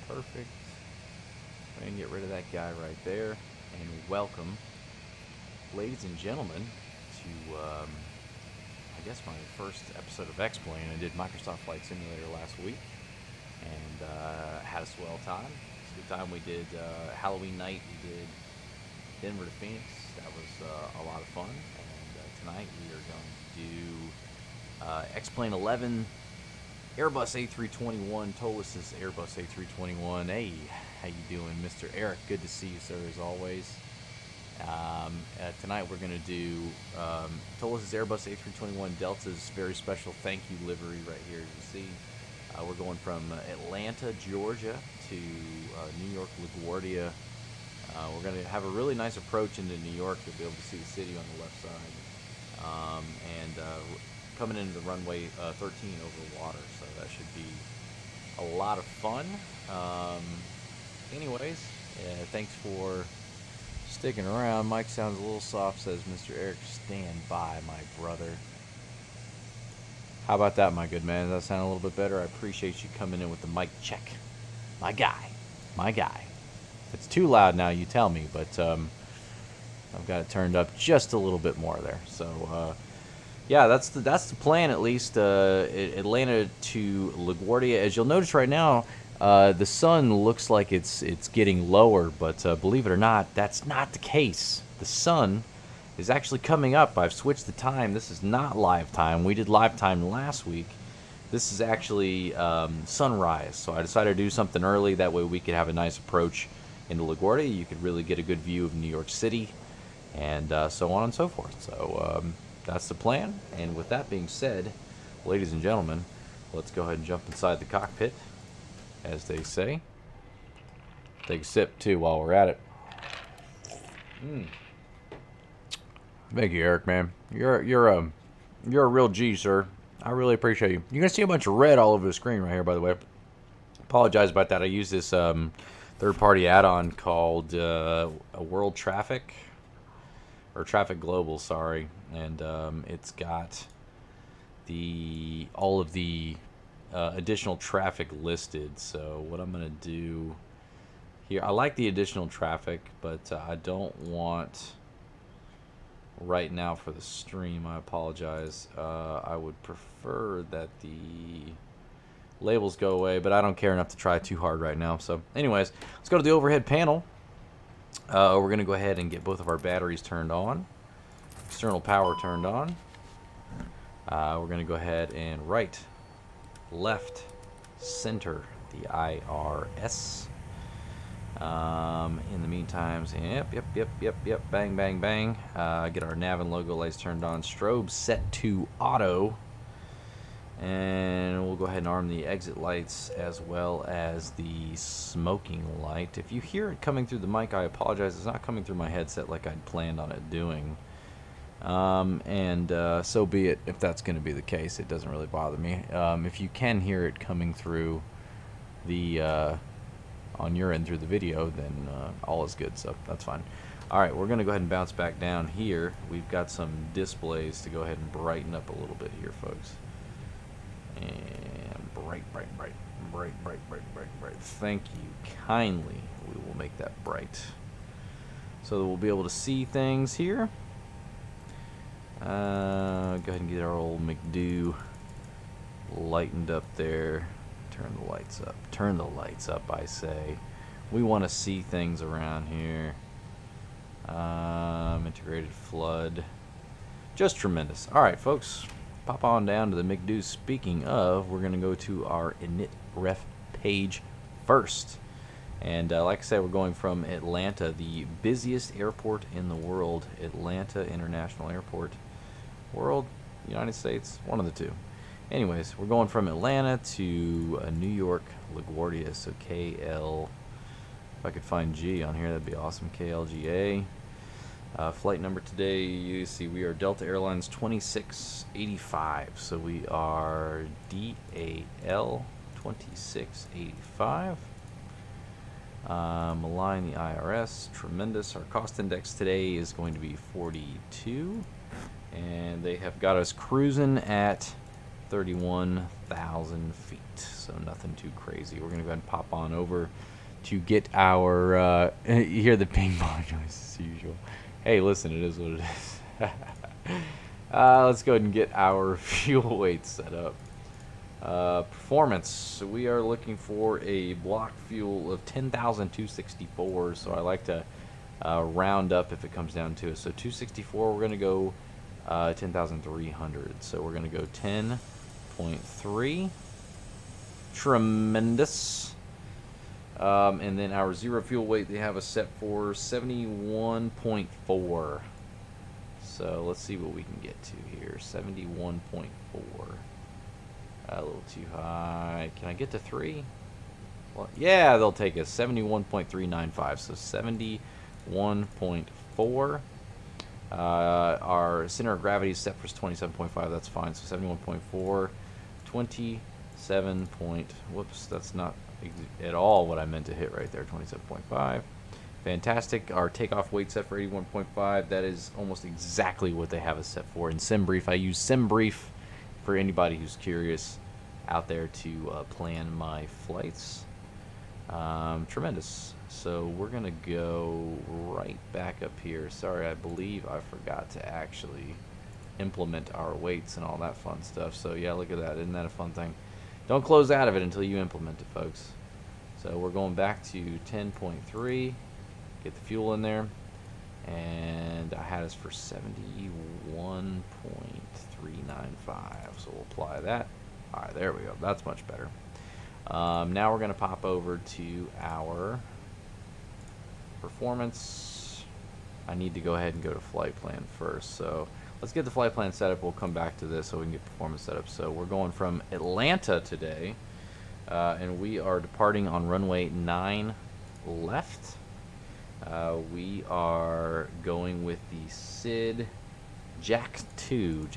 Perfect. And get rid of that guy right there. And welcome, ladies and gentlemen, to I guess my first episode of X-Plane. I did Microsoft Flight Simulator last week and had a swell time. It's a good time. We did Halloween night. We did Denver to Phoenix. That was a lot of fun. And tonight we are going to do X-Plane 11 Airbus A321, Toliss Airbus A321. Hey, how you doing, Mr. Eric? Good to see you, sir, as always. Tonight we're going to do Toliss Airbus A321 Delta's very special thank you livery right here, as you see. We're going from Atlanta, Georgia to New York, LaGuardia. We're going to have a really nice approach into New York. You'll be able to see the city on the left side. Coming into the runway 13 over water, so that should be a lot of fun. Anyways, thanks for sticking around. Mike sounds a little soft, says Mr. Eric. Stand by, my brother. How about that, my good man? Does that sound a little bit better? I appreciate you coming in with the mic check. My guy. My guy. If it's too loud now, you tell me, but I've got it turned up just a little bit more there. So, yeah, that's the plan, at least. Atlanta to LaGuardia. As you'll notice right now, the sun looks like it's getting lower, but believe it or not, that's not the case. The sun is actually coming up. I've switched the time. This is not live time. We did live time last week. This is actually sunrise, so I decided to do something early. That way we could have a nice approach into LaGuardia. You could really get a good view of New York City, and so on and so forth. So that's the plan. And with that being said, ladies and gentlemen, let's go ahead and jump inside the cockpit, as they say. Take a sip too while we're at it. Thank you, Eric, man. You're a real G, sir. I really appreciate you. You're gonna see a bunch of red all over the screen right here, by the way. Apologize about that. I use this third-party add-on called a World Traffic, or Traffic Global, sorry, and it's got all of the additional traffic listed. So what I'm gonna do here, I like the additional traffic, but I don't want right now for the stream. I apologize. I would prefer that the labels go away, but I don't care enough to try too hard right now. So anyways, let's go to the overhead panel. We're going to go ahead and get both of our batteries turned on. External power turned on. We're going to go ahead and right, left, center the IRS. In the meantime, yep, bang, bang, bang. Get our nav and logo lights turned on. Strobe set to auto. And we'll go ahead and arm the exit lights as well as the smoking light. If you hear it coming through the mic, I apologize. It's not coming through my headset like I'd planned on it doing. So be it if that's going to be the case. It doesn't really bother me. If you can hear it coming through the on your end through the video, then all is good, so that's fine. Alright, we're going to go ahead and bounce back down here. We've got some displays to go ahead and brighten up a little bit here, folks. And bright. Thank you kindly. We will make that bright, so that we'll be able to see things here. Go ahead and get our old McDo lightened up there. Turn the lights up. Turn the lights up, I say. We want to see things around here. Integrated flood. Just tremendous. Alright, folks. Pop on down to the McDo. Speaking of, we're going to go to our init ref page first. And like I said, we're going from Atlanta, the busiest airport in the world. Atlanta International Airport. World? United States? One of the two. Anyways, we're going from Atlanta to New York, LaGuardia, so KL. If I could find G on here, that'd be awesome. KLGA. Flight number today, you see we are Delta Airlines 2685. So we are DAL 2685. Align the IRS. Tremendous. Our cost index today is going to be 42. And they have got us cruising at 31,000 feet, so nothing too crazy. We're going to go ahead and pop on over to get our, you hear the ping pong noise as usual. Hey, listen, it is what it is. Let's go ahead and get our fuel weight set up. Performance, so we are looking for a block fuel of 10,264, so I like to round up if it comes down to it. So 264, we're going to go 10,300, so we're going to go 10.3. Tremendous. And then our zero fuel weight, they have us set for 71.4. So let's see what we can get to here. 71.4. A little too high. Can I get to 3? Well, yeah, they'll take us. 71.395. So 71.4. Our center of gravity is set for 27.5. That's fine. So 71.4. 27. Whoops, that's not at all what I meant to hit right there. 27.5. Fantastic. Our takeoff weight set for 81.5. That is almost exactly what they have us set for in SimBrief. I use SimBrief for anybody who's curious out there to plan my flights. Tremendous. So we're gonna go right back up here. Sorry, I believe I forgot to actually implement our weights and all that fun stuff. So yeah, look at that. Isn't that a fun thing? Don't close out of it until you implement it, folks. So we're going back to 10.3. Get the fuel in there. And I had us for 71.395. So we'll apply that. All right, there we go. That's much better. Now we're going to pop over to our performance. I need to go ahead and go to flight plan first. So let's get the flight plan set up. We'll come back to this so we can get performance set up. So we're going from Atlanta today, and we are departing on runway 9 left. We are going with the SID Jack 2,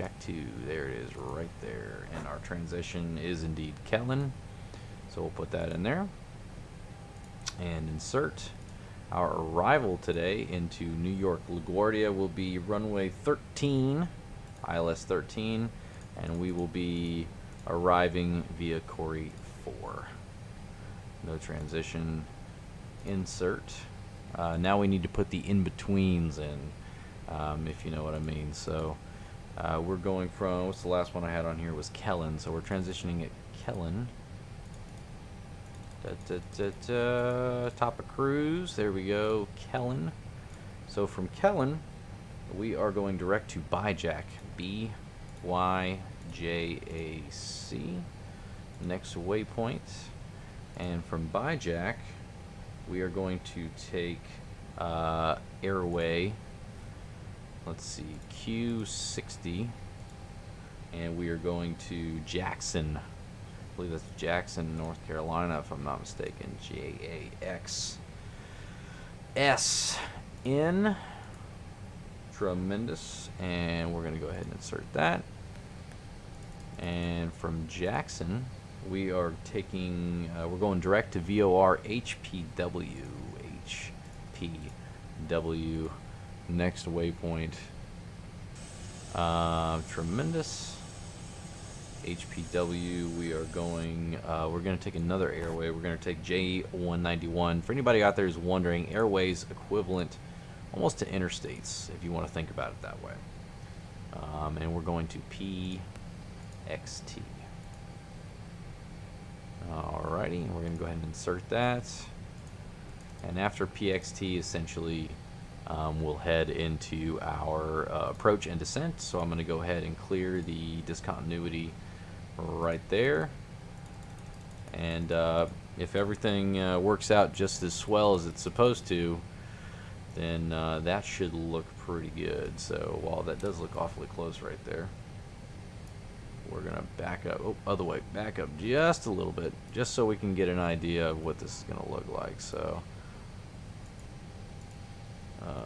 there it is right there, and our transition is indeed Kellen, so we'll put that in there and insert. Our arrival today into New York LaGuardia will be runway 13, ILS 13, and we will be arriving via Corey 4. No transition, insert. Now we need to put the in-betweens in. If you know what I mean. So we're going from, what's the last one I had on here was Kellen, so we're transitioning at Kellen. Top of cruise, there we go, Kellen. So from Kellen, we are going direct to Byjack, B-Y-J-A-C, next waypoint. And from Byjack, we are going to take airway, let's see, Q60, and we are going to Jackson. I believe that's Jackson, North Carolina, if I'm not mistaken. J-A-X-S-N. Tremendous. And we're going to go ahead and insert that. And from Jackson, we are taking, we're going direct to VOR HPW. HPW. Next waypoint. Tremendous. HPW, we are going, we're going to take another airway. We're going to take J191. For anybody out there who's wondering, airways equivalent almost to interstates, if you want to think about it that way. And we're going to PXT. Alrighty, we're going to go ahead and insert that. And after PXT, essentially, we'll head into our approach and descent. So I'm going to go ahead and clear the discontinuity right there. And if everything works out just as swell as it's supposed to, then that should look pretty good. So while that does look awfully close right there, we're going to back up, other way, back up just a little bit, just so we can get an idea of what this is going to look like. So a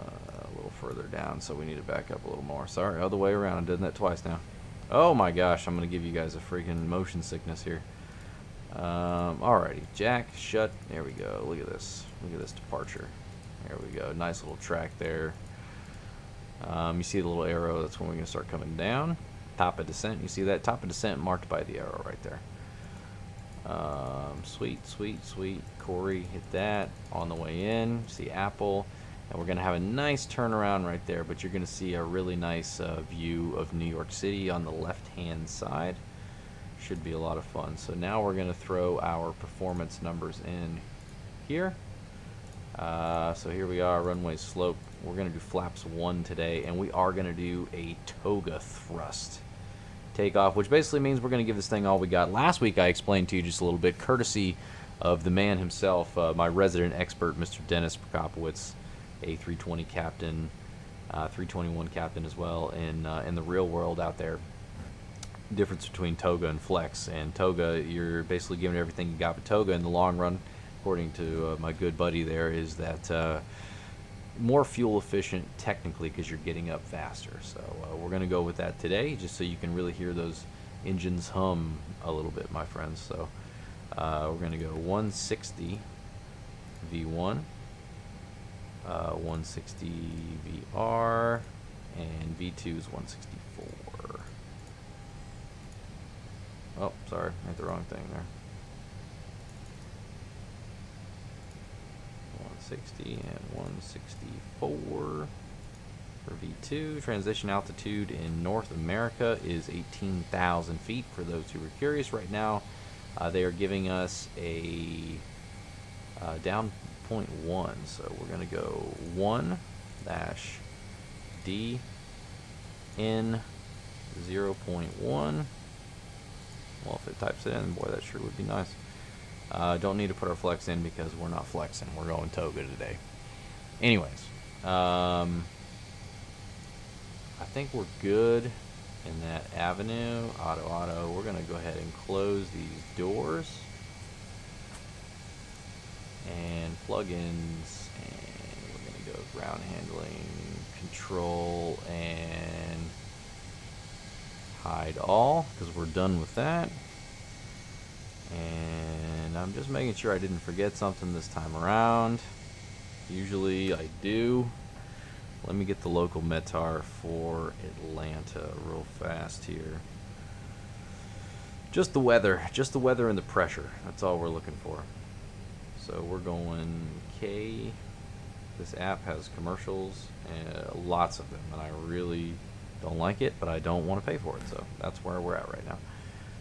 little further down, so we need to back up a little more. Sorry, other way around. I'm doing that twice now. Oh my gosh, I'm going to give you guys a freaking motion sickness here. Alrighty, jack, shut. There we go. Look at this. Look at this departure. There we go. Nice little track there. You see the little arrow. That's when we're going to start coming down. Top of descent. You see that top of descent marked by the arrow right there. Sweet, sweet, sweet. Corey, hit that on the way in. See Apple. And we're going to have a nice turnaround right there, but you're going to see a really nice view of New York City on the left-hand side. Should be a lot of fun. So now we're going to throw our performance numbers in here. So here we are, runway slope. We're going to do flaps 1 today, and we are going to do a toga thrust takeoff, which basically means we're going to give this thing all we got. Last week I explained to you just a little bit, courtesy of the man himself, my resident expert, Mr. Dennis Prokopowicz, A320 captain, 321 captain as well, in the real world out there. Difference between toga and flex. And toga, you're basically giving everything you got, but toga in the long run, according to my good buddy there, is that more fuel efficient technically because you're getting up faster. So we're going to go with that today, just so you can really hear those engines hum a little bit, my friends. So we're going to go 160 V1, 160 VR, and V2 is 164. Oh, sorry, I hit the wrong thing there. 160 and 164 for V2. Transition altitude in North America is 18,000 feet. For those who were curious, right now they are giving us a down 0.1, so we're going to go 1-D in 0.1. Well, if it types it in, boy, that sure would be nice. Don't need to put our flex in because we're not flexing. We're going toga today. Anyways, I think we're good in that avenue. Auto. We're going to go ahead and close these doors. And plugins. And we're going to go ground handling, control, and hide all, because we're done with that. And I'm just making sure I didn't forget something this time around. Usually I do. Let me get the local METAR for Atlanta real fast here. Just the weather and the pressure. That's all we're looking for. So we're going K. This app has commercials, and lots of them, and I really don't like it, but I don't want to pay for it. So that's where we're at right now.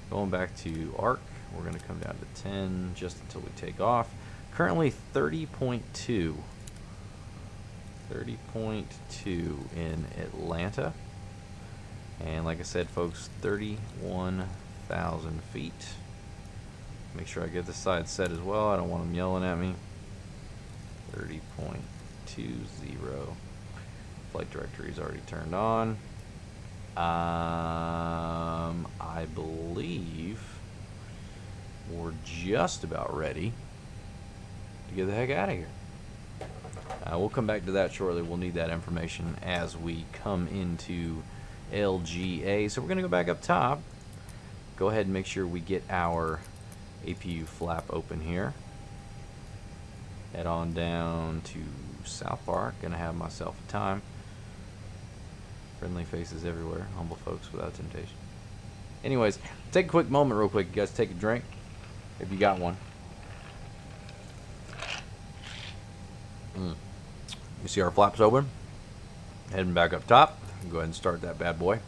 Going back to ARC, we're going to come down to 10 just until we take off. Currently 30.2. 30.2 in Atlanta, and like I said, folks, 31,000 feet. Make sure I get this side set as well. I don't want them yelling at me. 30.20. Flight directory is already turned on. I believe we're just about ready to get the heck out of here. We'll come back to that shortly. We'll need that information as we come into LGA. So we're going to go back up top. Go ahead and make sure we get our APU flap open here. Head on down to South Park. Gonna have myself a time. Friendly faces everywhere. Humble folks without temptation. Anyways, take a quick moment real quick. You guys take a drink if you got one. You see our flaps open. Heading back up top. Go ahead and start that bad boy.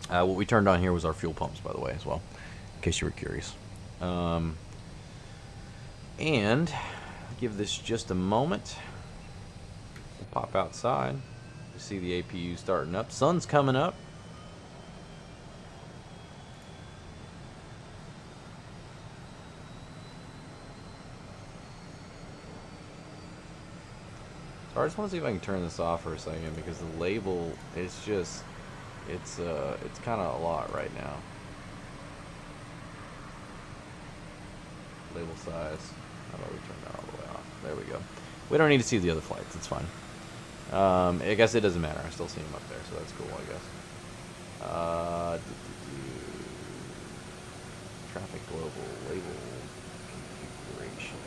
What we turned on here was our fuel pumps, by the way, as well, in case you were curious. And give this just a moment. We'll pop outside. You see the APU starting up. Sun's coming up. So I just want to see if I can turn this off for a second, because the label is just, it's kind of a lot right now. Label size. How about we turn that all the way off? There we go. We don't need to see the other flights. It's fine. I guess it doesn't matter. I still see them up there, so that's cool, I guess. Traffic global label configuration.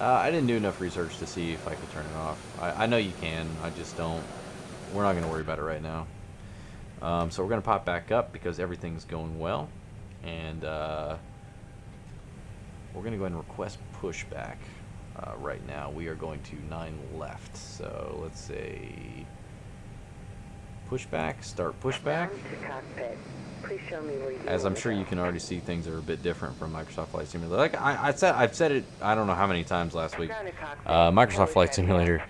I didn't do enough research to see if I could turn it off. I know you can. I just don't. We're not going to worry about it right now. So we're going to pop back up because everything's going well. And we're going to go ahead and request pushback right now. We are going to 9 left. So let's say pushback, start pushback. Please show me where you As I'm sure you can already see, things are a bit different from Microsoft Flight Simulator. Like I've said it, I don't know how many times last week. Microsoft Flight Simulator.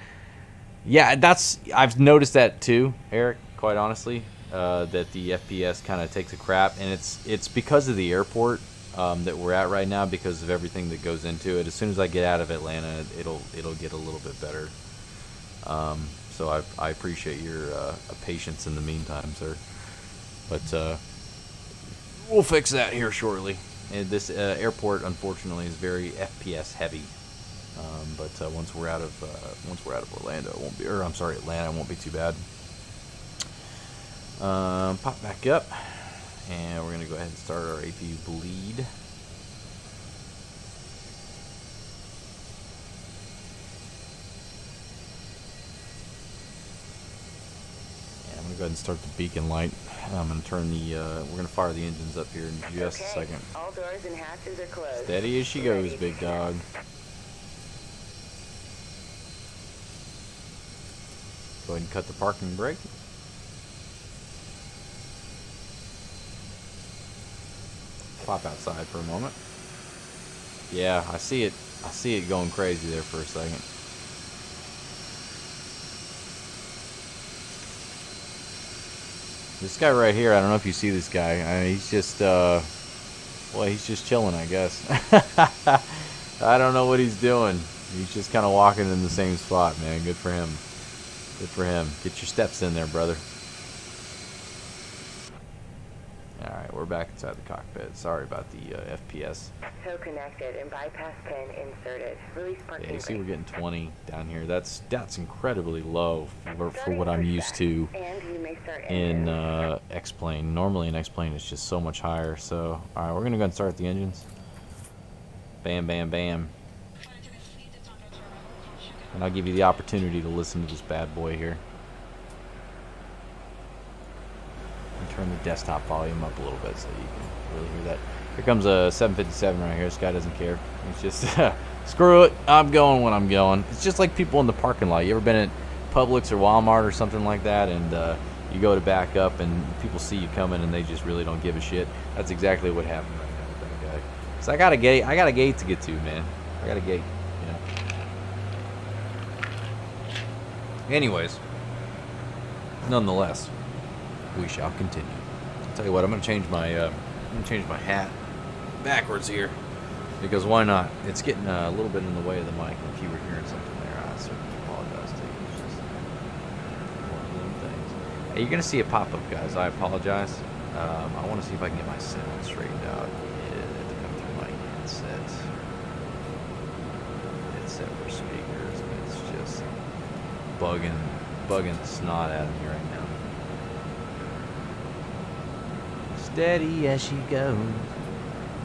Yeah, I've noticed that too, Eric, quite honestly, that the FPS kind of takes a crap, and it's because of the airport that we're at right now, because of everything that goes into it. As soon as I get out of Atlanta, it'll get a little bit better. So I appreciate your patience in the meantime, sir. But we'll fix that here shortly. And this airport, unfortunately, is very FPS heavy. But once we're out of Orlando, it won't be. Or I'm sorry, Atlanta, it won't be too bad. Pop back up, and we're gonna go ahead and start our APU bleed. And I'm gonna go ahead and start the beacon light. I'm gonna turn the. We're gonna fire the engines up here in just a second. All doors and hatches are closed. Steady as she goes, big dog. Go ahead and cut the parking brake. Pop outside for a moment. Yeah, I see it. I see it going crazy there for a second. This guy right here, I don't know if you see this guy. I mean, he's just, well, he's just chilling, I guess. I don't know what he's doing. He's just kind of walking in the same spot, man. Good for him. Good for him. Get your steps in there, brother. Alright, we're back inside the cockpit. Sorry about the FPS. Tow connected and bypass pin inserted. Release parking Yeah, you see brake. we're getting 20 down here. That's incredibly low for what I'm used to And you may start in engine. X-Plane. Normally an X-Plane is just so much higher. So, alright, we're going to go and start the engines. Bam, bam, bam. And I'll give you the opportunity to listen to this bad boy here. And turn the desktop volume up a little bit so you can really hear that. Here comes a 757 right here. This guy doesn't care. He's just, screw it. I'm going when I'm going. It's just like people in the parking lot. You ever been at Publix or Walmart or something like that, and you go to back up and people see you coming and they just really don't give a shit? That's exactly what happened right now with that guy. So I got a gate to get to, man. I got a gate, you know. Anyways, nonetheless, we shall continue. I'll tell you what, I'm gonna change my hat backwards here, because why not? It's getting a little bit in the way of the mic. If you were hearing something there, I certainly apologize to you. It's just one of them things. Hey, you're gonna see a pop-up, guys. I apologize. I want to see if I can get my sound straightened out. It had to come through my headset. Headset for speakers, but it's just bugging the snot out of me right now. Steady as she goes.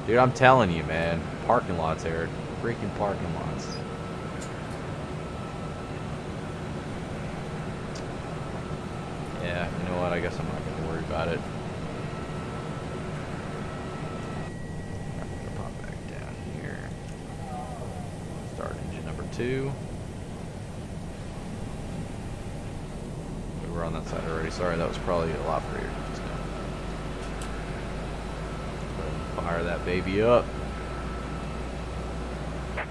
Dude, I'm telling you, man. Parking lots, Eric. Freaking parking lots. Yeah, you know what? I guess I'm not going to worry about it. I'm going to pop back down here. Start engine number 2. We were on that side already. Sorry, that was probably a lot for you just now. Fire that baby up.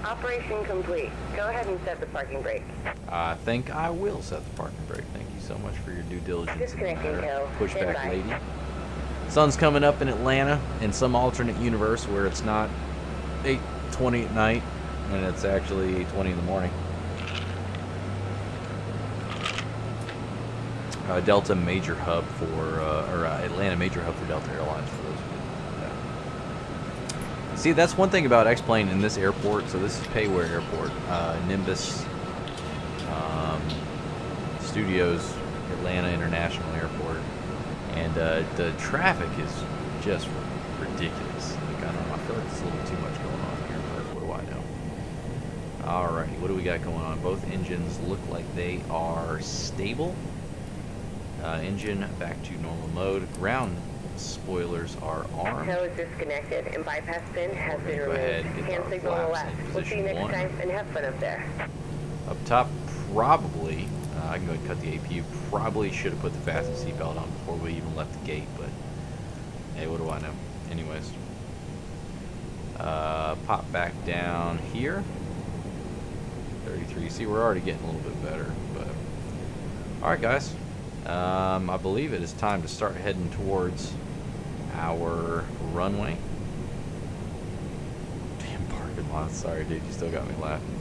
Operation complete. Go ahead and set the parking brake. I think I will set the parking brake. Thank you so much for your due diligence in the Disconnecting matter. hill. Pushback Standby. lady. Sun's coming up in Atlanta in some alternate universe where it's not 8:20 at night and it's actually 8:20 in the morning. Delta major hub for, Atlanta major hub for Delta Airlines, for those of you who don't know. See, that's one thing about X-Plane in this airport. So this is Payware Airport, Nimbus Studios, Atlanta International Airport, and the traffic is just ridiculous. Like, I don't know, I feel like there's a little too much going on here, but what do I know? Alrighty, what do we got going on? Both engines look like they are stable. Engine back to normal mode. Ground spoilers are armed. Tow is disconnected and bypass pin has been Go ahead removed. and get Hand our signal on the flaps left. in We'll see you position next 1. time and have fun up there. Up top, probably, I can go ahead and cut the APU. Probably should have put the fasten seatbelt on before we even left the gate, but hey, what do I know? Anyways, pop back down here. 33. See, we're already getting a little bit better, but all right, guys. I believe it is time to start heading towards our runway. Damn parking lot. Sorry, dude. You still got me laughing.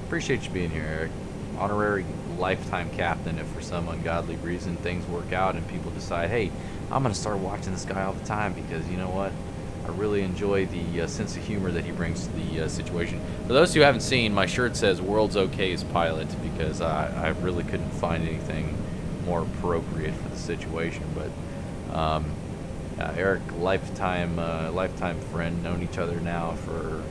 Appreciate you being here, Eric. Honorary lifetime captain if for some ungodly reason things work out and people decide, hey, I'm going to start watching this guy all the time because, you know what? I really enjoy the sense of humor that he brings to the situation. For those who haven't seen, my shirt says World's Okay's Pilot because I really couldn't find anything more appropriate for the situation. But Eric, lifetime friend, known each other now for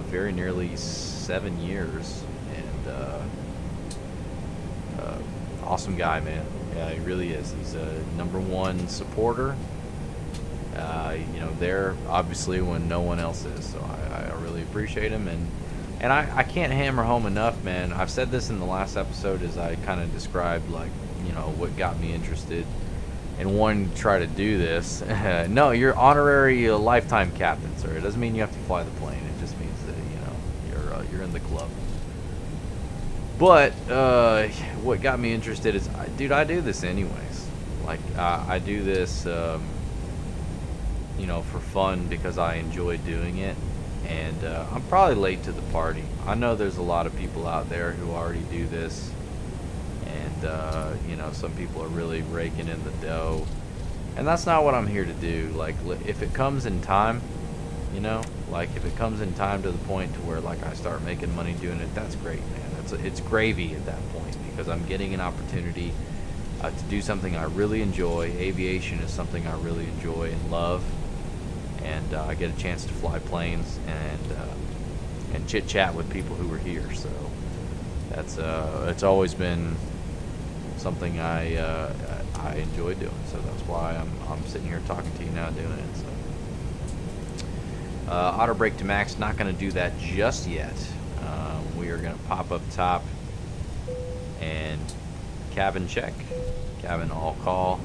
very nearly 7 years, and awesome guy, man. Yeah, he really is. He's a #1 supporter. You know, there obviously when no one else is. So I really appreciate him, and I can't hammer home enough, man. I've said this in the last episode as I kind of described, like, you know, what got me interested in wanting to try to do this. No, you're honorary lifetime captain, sir. It doesn't mean you have to fly the plane. It just means that, you know, you're in the club. But what got me interested is, dude, I do this anyways. Like, I do this, you know, for fun because I enjoy doing it. And I'm probably late to the party. I know there's a lot of people out there who already do this, and you know, some people are really raking in the dough, and that's not what I'm here to do. Like, if it comes in time, you know, like if it comes in time to the point to where like I start making money doing it, that's great, man. It's gravy at that point, because I'm getting an opportunity to do something I really enjoy. Aviation is something I really enjoy and love, and I get a chance to fly planes and chit chat with people who are here. So that's it's always been something I enjoy doing. So that's why I'm sitting here talking to you now doing it. So. Auto brake to max, not going to do that just yet. We are going to pop up top and cabin check, cabin all call.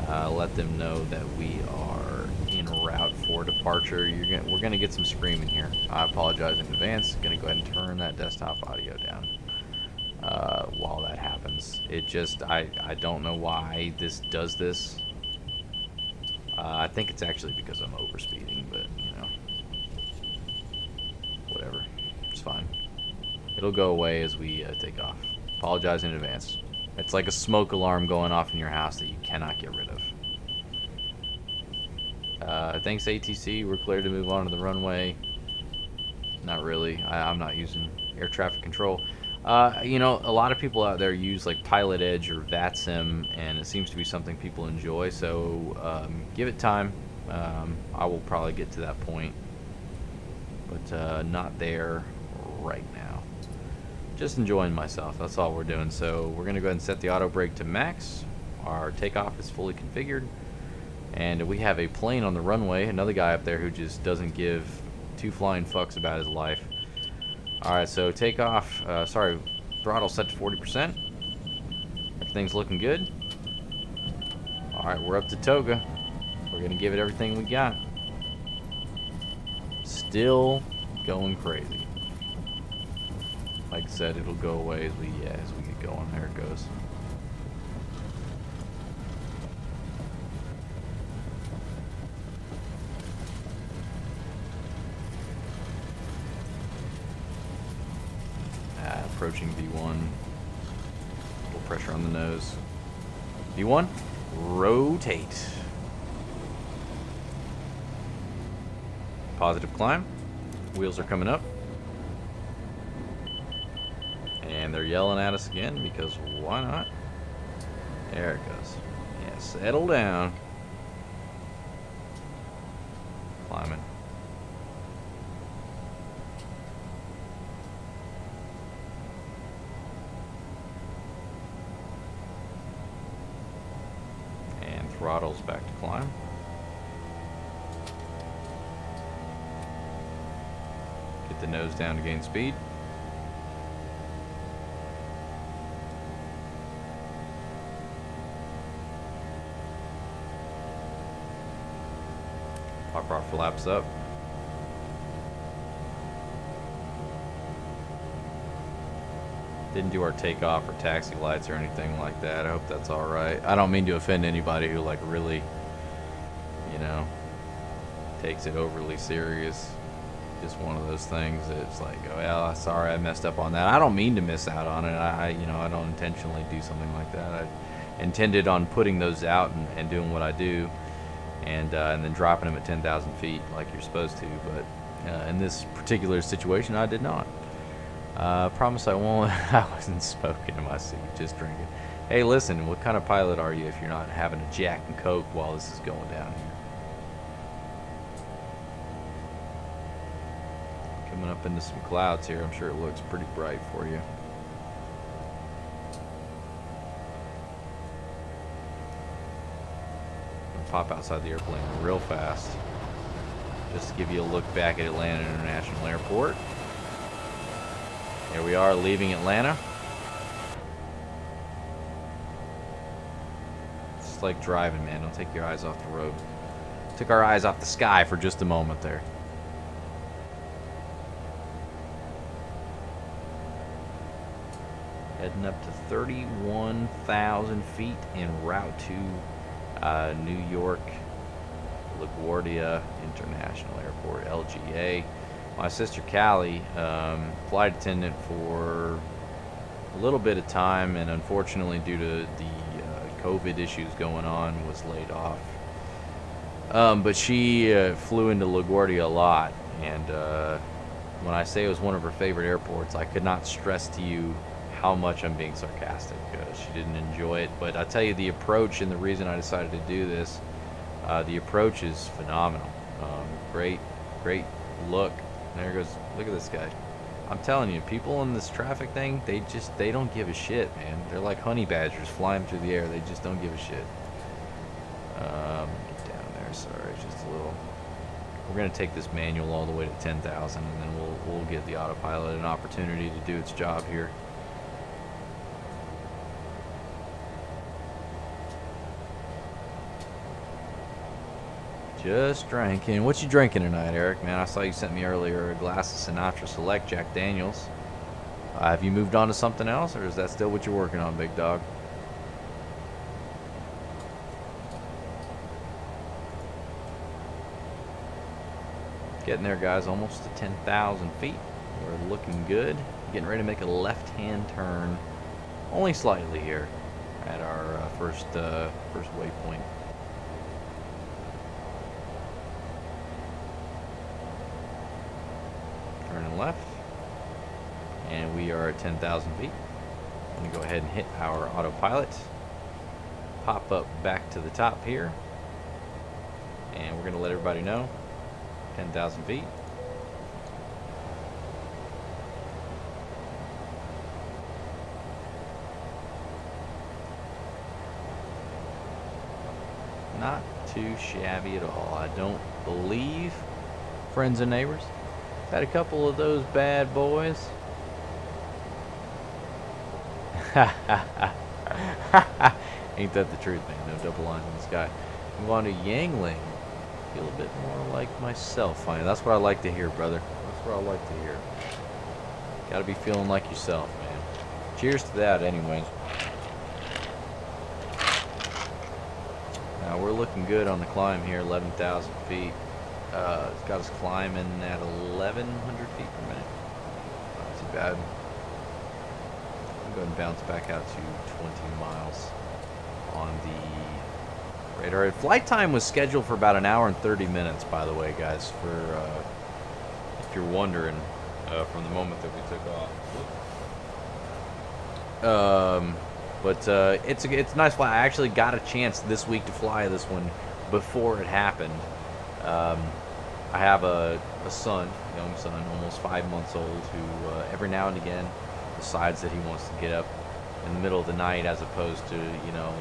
Let them know that we are en route for departure. We're going to get some screaming here. I apologize in advance. Going to go ahead and turn that desktop audio down while that happens. It just, I don't know why this does this. I think it's actually because I'm overspeeding, but you know, whatever, it's fine. It'll go away as we take off. Apologize in advance. It's like a smoke alarm going off in your house that you cannot get rid of. Thanks ATC, we're clear to move on to the runway. Not really, I'm not using air traffic control. You know, a lot of people out there use like Pilot Edge or VATSIM, and it seems to be something people enjoy, so give it time. I will probably get to that point, but not there right now. Just enjoying myself, that's all we're doing. So we're going to go ahead and set the auto brake to max. Our takeoff is fully configured, and we have a plane on the runway, another guy up there who just doesn't give two flying fucks about his life. Alright, so takeoff, throttle set to 40%. Everything's looking good. Alright, we're up to Toga. We're going to give it everything we got. Still going crazy. Like I said, it'll go away as we get going. There it goes. Approaching V1. Little pressure on the nose. V1, rotate. Positive climb. Wheels are coming up. And they're yelling at us again, because why not? There it goes. Yeah, settle down. Climbing. Throttles back to climb. Get the nose down to gain speed. Pop our flaps up. Didn't do our takeoff or taxi lights or anything like that. I hope that's alright. I don't mean to offend anybody who like really, you know, takes it overly serious. Just one of those things that it's like, oh well, sorry I messed up on that. I don't mean to miss out on it. I don't intentionally do something like that. I intended on putting those out and doing what I do, and then dropping them at 10,000 feet like you're supposed to. But in this particular situation, I did not. Promise I won't. I wasn't smoking in my seat, just drinking. Hey, listen, what kind of pilot are you if you're not having a Jack and Coke while this is going down here? Coming up into some clouds here. I'm sure it looks pretty bright for you. Gonna pop outside the airplane real fast, just to give you a look back at Atlanta International Airport. Here we are leaving Atlanta. It's like driving, man. Don't take your eyes off the road. Took our eyes off the sky for just a moment there. Heading up to 31,000 feet en route to New York LaGuardia International Airport, LGA. My sister Callie, flight attendant for a little bit of time, and unfortunately due to the COVID issues going on, was laid off. But she flew into LaGuardia a lot, and when I say it was one of her favorite airports, I could not stress to you how much I'm being sarcastic. She didn't enjoy it, but I tell you, the approach and the reason I decided to do this, the approach is phenomenal. Great look. There goes, look at this guy. I'm telling you, people in this traffic thing, they don't give a shit, man. They're like honey badgers flying through the air. They just don't give a shit. Get down there, sorry, just a little. We're gonna take this manual all the way to 10,000, and then we'll give the autopilot an opportunity to do its job here. Just drinking. What you drinking tonight, Eric? Man, I saw you sent me earlier a glass of Sinatra Select Jack Daniels. Have you moved on to something else, or is that still what you're working on, big dog? Getting there, guys. Almost to 10,000 feet. We're looking good. Getting ready to make a left-hand turn, only slightly here, at our first waypoint. Turning left, and we are at 10,000 feet. I'm gonna go ahead and hit our autopilot, pop up back to the top here, and we're gonna let everybody know 10,000 feet. Not too shabby at all. I don't believe, friends and neighbors, had a couple of those bad boys. Ain't that the truth, man? No double lines in the sky. Move on to Yangling. Feel a bit more like myself. Fine. That's what I like to hear, brother. That's what I like to hear. Gotta be feeling like yourself, man. Cheers to that, anyways. Now we're looking good on the climb here, 11,000 feet. It's got us climbing at 1,100 feet per minute. Not too bad. I'll go ahead and bounce back out to 20 miles on the radar. Flight time was scheduled for about 1 hour and 30 minutes, by the way, guys, for if you're wondering, from the moment that we took off. But it's a nice flight. I actually got a chance this week to fly this one before it happened. I have a son, young son, almost 5 months old, who every now and again decides that he wants to get up in the middle of the night, as opposed to, you know,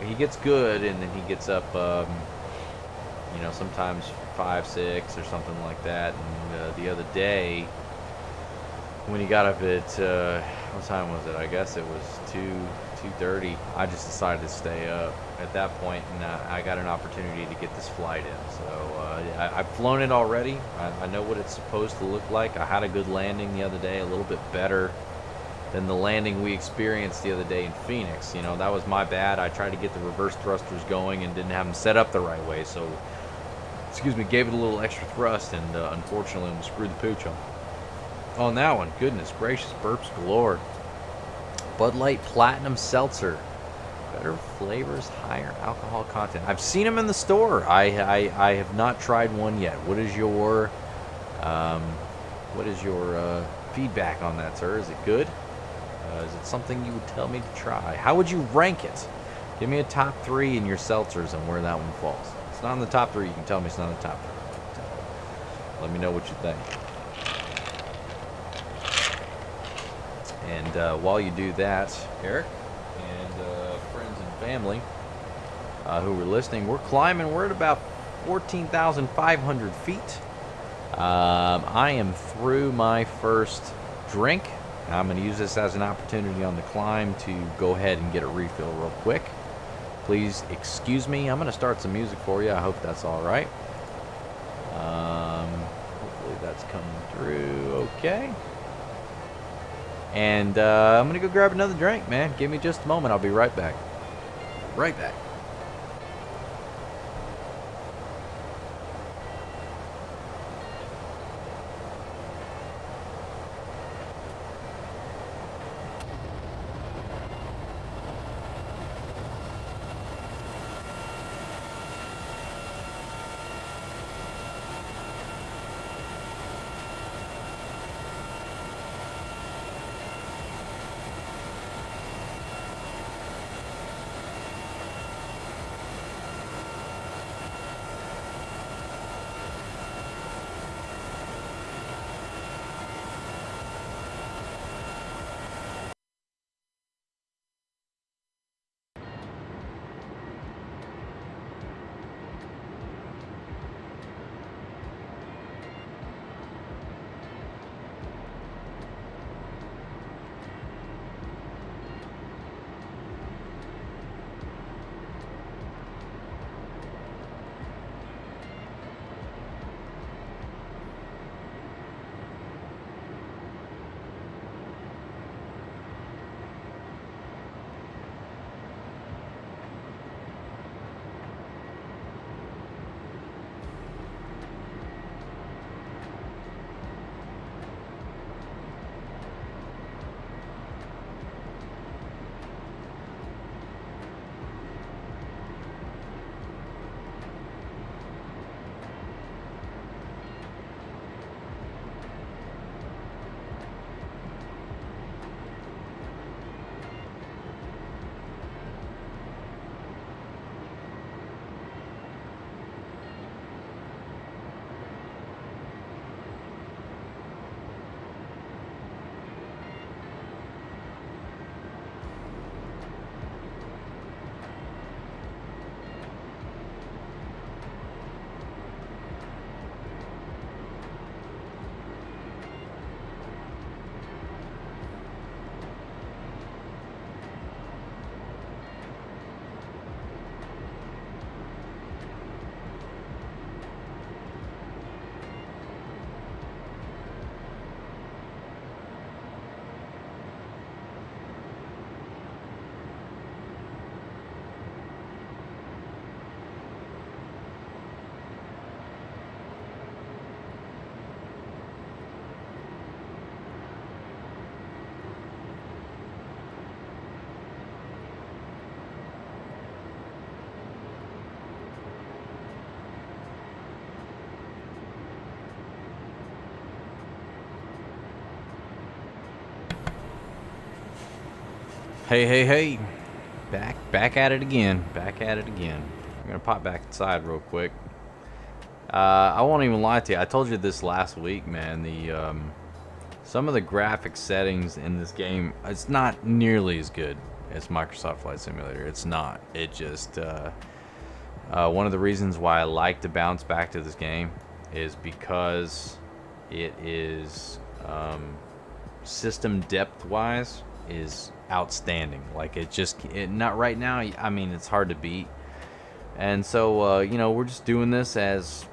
he gets good and then he gets up, you know, sometimes 5, 6 or something like that. And the other day, when he got up at what time was it? I guess it was 2:30. I just decided to stay up at that point, and I got an opportunity to get this flight in. So I've flown it already. I know what it's supposed to look like. I had a good landing the other day, a little bit better than the landing we experienced the other day in Phoenix. You know, that was my bad. I tried to get the reverse thrusters going and didn't have them set up the right way. So, excuse me, gave it a little extra thrust, and unfortunately we screwed the pooch on that one. Goodness gracious, burps galore. Bud Light Platinum Seltzer. Better flavors, higher alcohol content. I've seen them in the store. I have not tried one yet. What is your feedback on that, sir? Is it good? Is it something you would tell me to try? How would you rank it? Give me a top 3 in your seltzers and where that one falls. If it's not in the top 3, you can tell me it's not in the top 3. Let me know what you think. And while you do that, Eric and friends and family who were listening, we're climbing. We're at about 14,500 feet. I am through my first drink. I'm going to use this as an opportunity on the climb to go ahead and get a refill real quick. Please excuse me. I'm going to start some music for you. I hope that's all right. Hopefully that's coming through okay. And I'm going to go grab another drink, man. Give me just a moment. I'll be right back. Right back. Hey, hey, hey. Back at it again. Back at it again. I'm going to pop back inside real quick. I won't even lie to you. I told you this last week, man. Some of the graphic settings in this game, it's not nearly as good as Microsoft Flight Simulator. It's not. It just... one of the reasons why I like to bounce back to this game is because it is... system depth-wise is outstanding. Like, not right now, I mean, it's hard to beat. And so, you know, we're just doing this as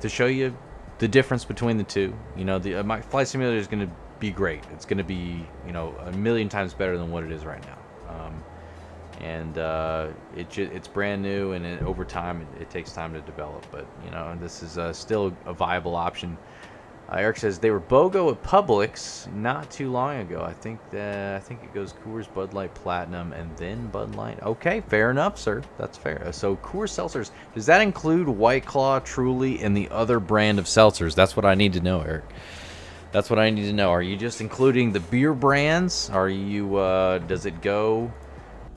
to show you the difference between the two. You know, my Flight Simulator is going to be great. It's going to be, you know, a million times better than what it is right now. It's brand new, and over time, it takes time to develop. But, you know, this is still a viable option. Eric says they were BOGO at Publix not too long ago. I think it goes Coors, Bud Light, Platinum, and then Bud Light. Okay, fair enough, sir. That's fair. So Coors seltzers, does that include White Claw, Truly, and the other brand of seltzers? That's what I need to know, Eric. That's what I need to know. Are you just including the beer brands? Are you? Does it go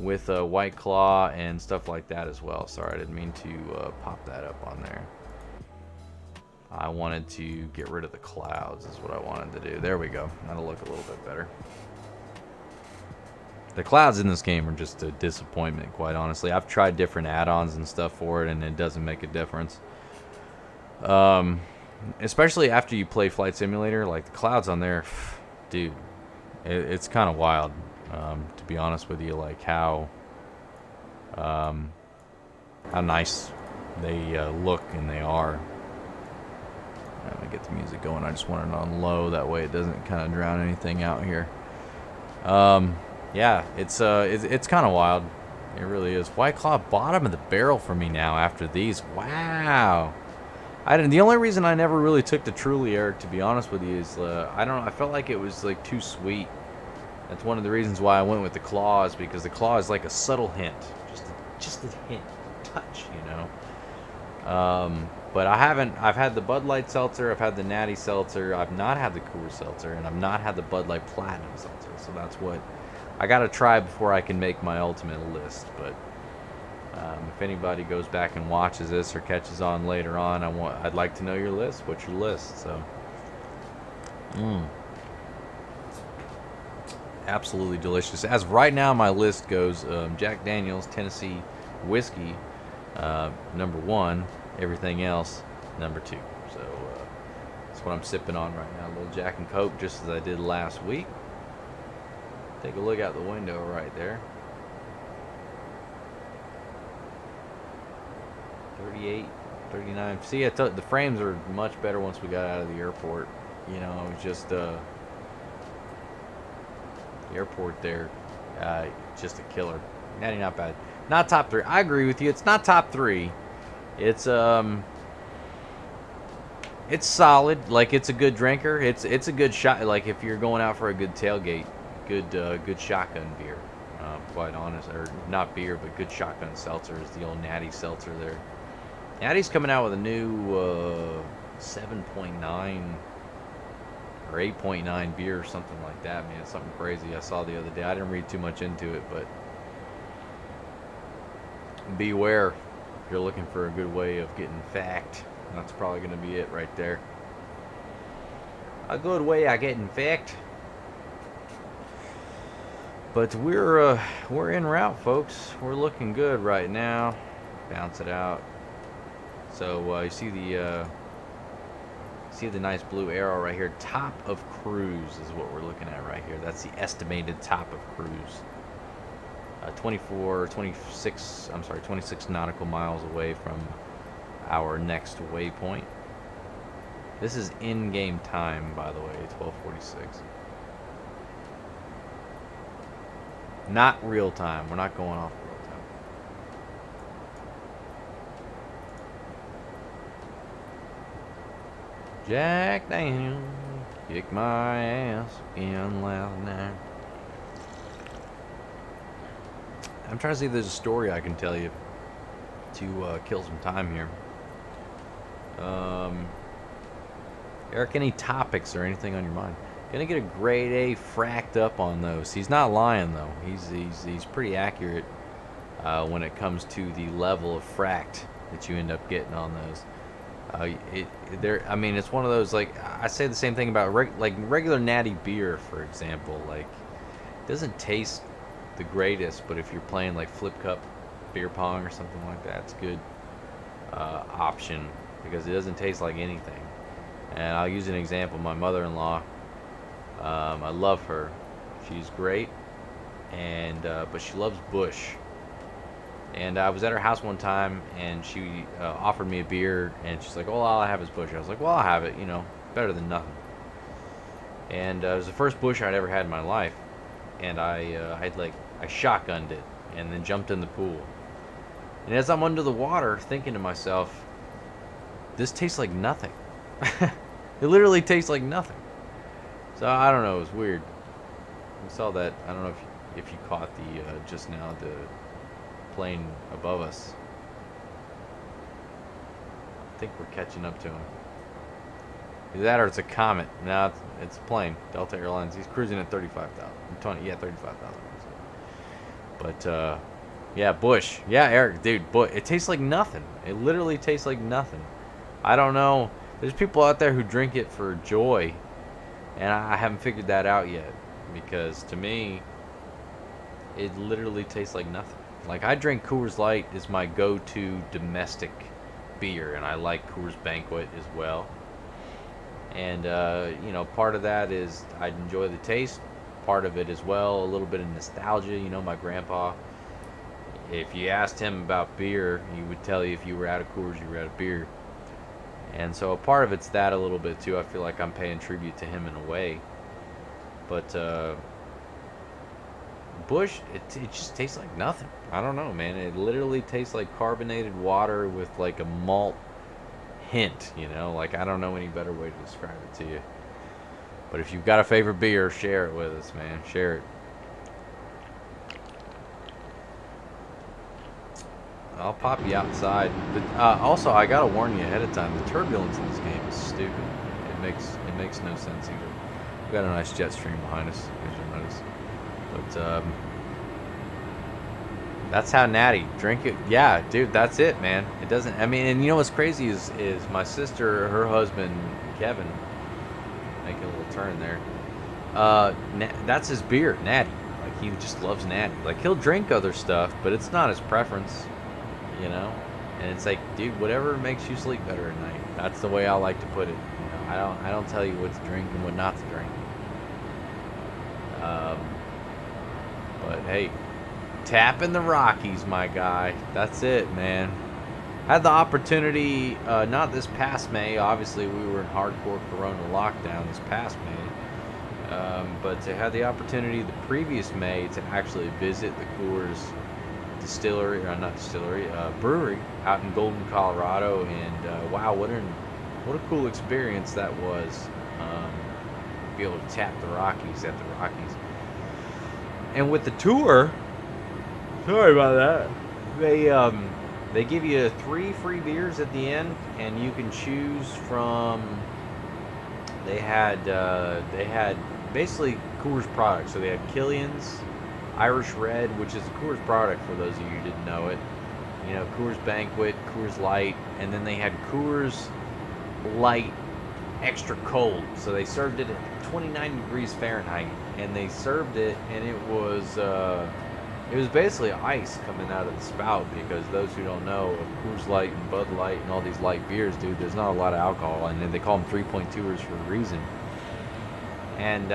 with White Claw and stuff like that as well? Sorry, I didn't mean to pop that up on there. I wanted to get rid of the clouds is what I wanted to do. There we go. That'll look a little bit better. The clouds in this game are just a disappointment, quite honestly. I've tried different add-ons and stuff for it, and it doesn't make a difference. Especially after you play Flight Simulator, like the clouds on there, dude, it's kind of wild, to be honest with you, like how nice they look and they are. I'm gonna get the music going. I just want it on low, that way it doesn't kind of drown anything out here. Yeah, it's kind of wild. It really is. White Claw bottom of the barrel for me now after these. Wow. The only reason I never really took the Truly, Eric, to be honest with you, is I don't know. I felt like it was like too sweet. That's one of the reasons why I went with the Claws, because the Claw is like a subtle hint, just a hint, touch, you know. But I've had the Bud Light Seltzer, I've had the Natty Seltzer, I've not had the Coors Seltzer, and I've not had the Bud Light Platinum Seltzer. So that's what I got to try before I can make my ultimate list. But if anybody goes back and watches this or catches on later on, I'd like to know your list. What's your list? So, absolutely delicious. As right now, my list goes Jack Daniel's Tennessee Whiskey, #1. Everything else, #2. So that's what I'm sipping on right now. A little Jack and Coke, just as I did last week. Take a look out the window right there. 38, 39. See, the frames are much better once we got out of the airport. You know, it was just the airport there, just a killer. Natty, not bad. Not top 3. I agree with you. It's not top 3. It's solid. Like, it's a good drinker. It's a good shot. Like, if you're going out for a good tailgate, good shotgun beer. Quite honest, or not beer, but good shotgun seltzer is the old Natty Seltzer there. Natty's coming out with a new 7.9 or 8.9 beer or something like that, man. It's something crazy I saw the other day. I didn't read too much into it, but beware. If you're looking for a good way of getting fact, that's probably going to be it right there. A good way of getting fact. But we're en route, folks. We're looking good right now. Bounce it out. So you see the nice blue arrow right here. Top of cruise is what we're looking at right here. That's the estimated top of cruise. 26 nautical miles away from our next waypoint. This is in-game time, by the way, 12:46. Not real time. We're not going off real time. Jack Daniel, kick my ass again last night. I'm trying to see if there's a story I can tell you to kill some time here. Eric, any topics or anything on your mind? Gonna get a grade A fracked up on those. He's not lying though. He's pretty accurate when it comes to the level of fracked that you end up getting on those. I mean, it's one of those, like, I say the same thing about regular natty beer, for example. Like, it doesn't taste the greatest, but if you're playing like flip cup beer pong or something like that, it's a good option because it doesn't taste like anything. And I'll use an example. My mother-in-law, I love her. She's great, and but she loves Bush. And I was at her house one time, and she offered me a beer, and she's like, "Oh, all I have is Bush." I was like, "Well, I'll have it. You know, better than nothing." And it was the first Bush I'd ever had in my life, and I shotgunned it, and then jumped in the pool. And as I'm under the water, thinking to myself, "This tastes like nothing." It literally tastes like nothing. So I don't know. It was weird. We saw that. I don't know if you caught the just now the plane above us. I think we're catching up to him. Either that or it's a comet. No, it's a plane. Delta Airlines. He's cruising at 35,000. Yeah, 35,000. But yeah, Bush. Yeah, Eric, dude. It tastes like nothing. It literally tastes like nothing. I don't know. There's people out there who drink it for joy, and I haven't figured that out yet. Because to me, it literally tastes like nothing. Like, I drink Coors Light is my go-to domestic beer, and I like Coors Banquet as well. And, you know, part of that is I enjoy the taste. Part of it as well, a little bit of nostalgia. You know, my grandpa, if you asked him about beer, he would tell you if you were out of Coors, you were out of beer. And so a part of it's that a little bit, too. I feel like I'm paying tribute to him in a way. But, Bush, it just tastes like nothing. I don't know, man. It literally tastes like carbonated water with like a malt hint, you know? Like, I don't know any better way to describe it to you. But if you've got a favorite beer, share it with us, man. Share it. I'll pop you outside. But also, I gotta warn you ahead of time. The turbulence in this game is stupid. It makes no sense either. We've got a nice jet stream behind us, as you'll notice. But that's how natty. Drink it. Yeah, dude, that's it, man. It doesn't, I mean, and you know what's crazy is my sister, her husband, Kevin, making a little turn there. That's his beer, natty. Like, he just loves natty. Like, he'll drink other stuff, but it's not his preference, you know? And it's like, dude, whatever makes you sleep better at night. That's the way I like to put it. You know, I don't tell you what to drink and what not to drink. But hey, tapping the Rockies, my guy. That's it, man. Had the opportunity, not this past May. Obviously, we were in hardcore Corona lockdown this past May. But to have the opportunity the previous May to actually visit the Coors distillery, or not distillery, brewery out in Golden, Colorado, and wow, what a cool experience that was. Be able to tap the Rockies at the Rockies. And with the tour, sorry about that. They give you 3 free beers at the end, and you can choose from. They had basically Coors products. So they had Killian's Irish Red, which is a Coors product for those of you who didn't know it. You know, Coors Banquet, Coors Light, and then they had Coors Light Extra Cold. So they served it at 29 degrees Fahrenheit, and they served it, and it was basically ice coming out of the spout, because those who don't know, of Coors Light and Bud Light and all these light beers, dude, there's not a lot of alcohol, and then they call them 3.2ers for a reason. And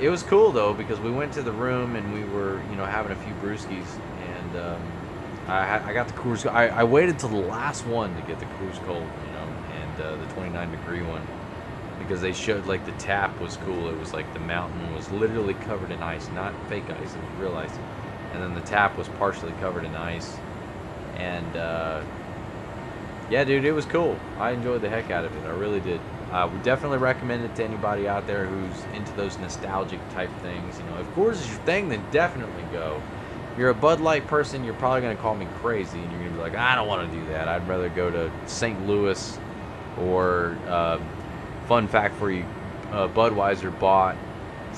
it was cool though, because we went to the room and we were, you know, having a few brewskis, and I got the Coors. I waited till the last one to get the Coors Cold, you know, and the 29 degree one, because they showed like the tap was cool. It was like the mountain was literally covered in ice, not fake ice, it was real ice, and then the tap was partially covered in ice. And yeah, dude, it was cool. I enjoyed the heck out of it. I really did. We definitely recommend it to anybody out there who's into those nostalgic type things. You know, if Coors is your thing, then definitely go. If you're a Bud Light person, you're probably going to call me crazy, and you're going to be like, I don't want to do that. I'd rather go to St. Louis, or fun fact for you, Budweiser bought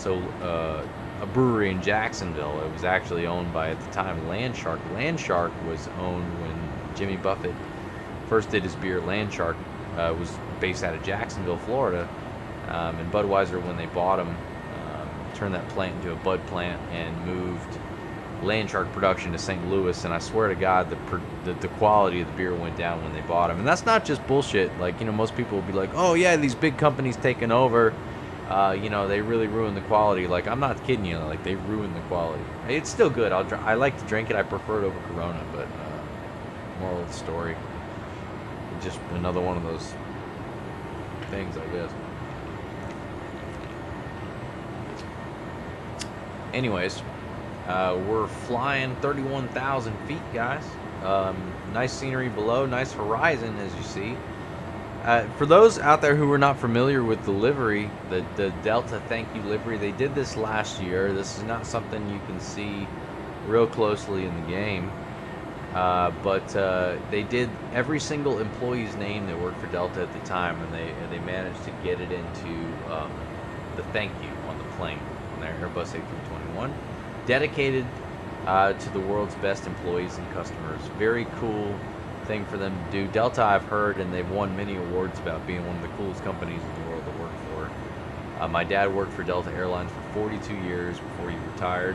a brewery in Jacksonville. It was actually owned by, at the time, Landshark. Landshark was owned when Jimmy Buffett first did his beer. Landshark was based out of Jacksonville, Florida. And Budweiser, when they bought them, turned that plant into a Bud plant and moved Landshark production to St. Louis. And I swear to God, the quality of the beer went down when they bought them. And that's not just bullshit. Like, you know, most people will be like, oh yeah, these big companies taking over, you know, they really ruin the quality. Like, I'm not kidding you. Like, they ruin the quality. It's still good. I like to drink it. I prefer it over Corona. But moral of the story, just another one of those things, I guess. Anyways, we're flying 31,000 feet, guys. Nice scenery below, nice horizon, as you see. For those out there who are not familiar with the livery, the Delta Thank You livery, they did this last year. This is not something you can see real closely in the game. But they did every single employee's name that worked for Delta at the time, and they managed to get it into the thank you on the plane, on their Airbus A321, dedicated to the world's best employees and customers. Very cool thing for them to do. Delta, I've heard, and they've won many awards about being one of the coolest companies in the world to work for. My dad worked for Delta Airlines for 42 years before he retired,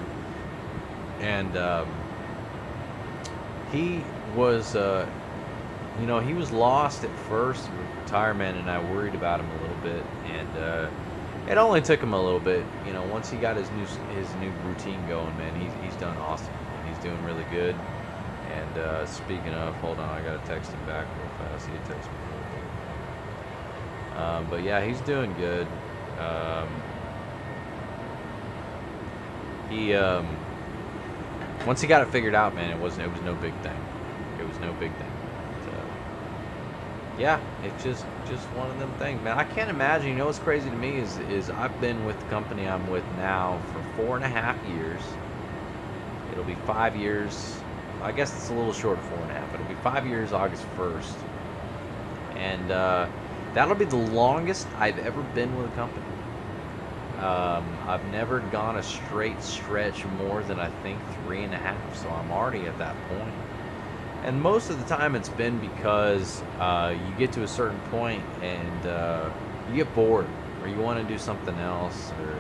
and he was, you know, he was lost at first with retirement, and I worried about him a little bit, and it only took him a little bit. You know, once he got his new routine going, man, he's done awesome. He's doing really good. And speaking of, hold on, I gotta text him back real fast. He texted me a little bit. But yeah, he's doing good. Once he got it figured out, man, it was no big thing. It was no big thing. But, yeah, it's just one of them things, man. I can't imagine. You know what's crazy to me is I've been with the company I'm with now for 4.5 years. It'll be 5 years. I guess it's a little short of 4.5. It'll be 5 years August 1st, and that'll be the longest I've ever been with a company. I've never gone a straight stretch more than, I think, 3.5, so I'm already at that point. And most of the time it's been because you get to a certain point and you get bored, or you want to do something else, or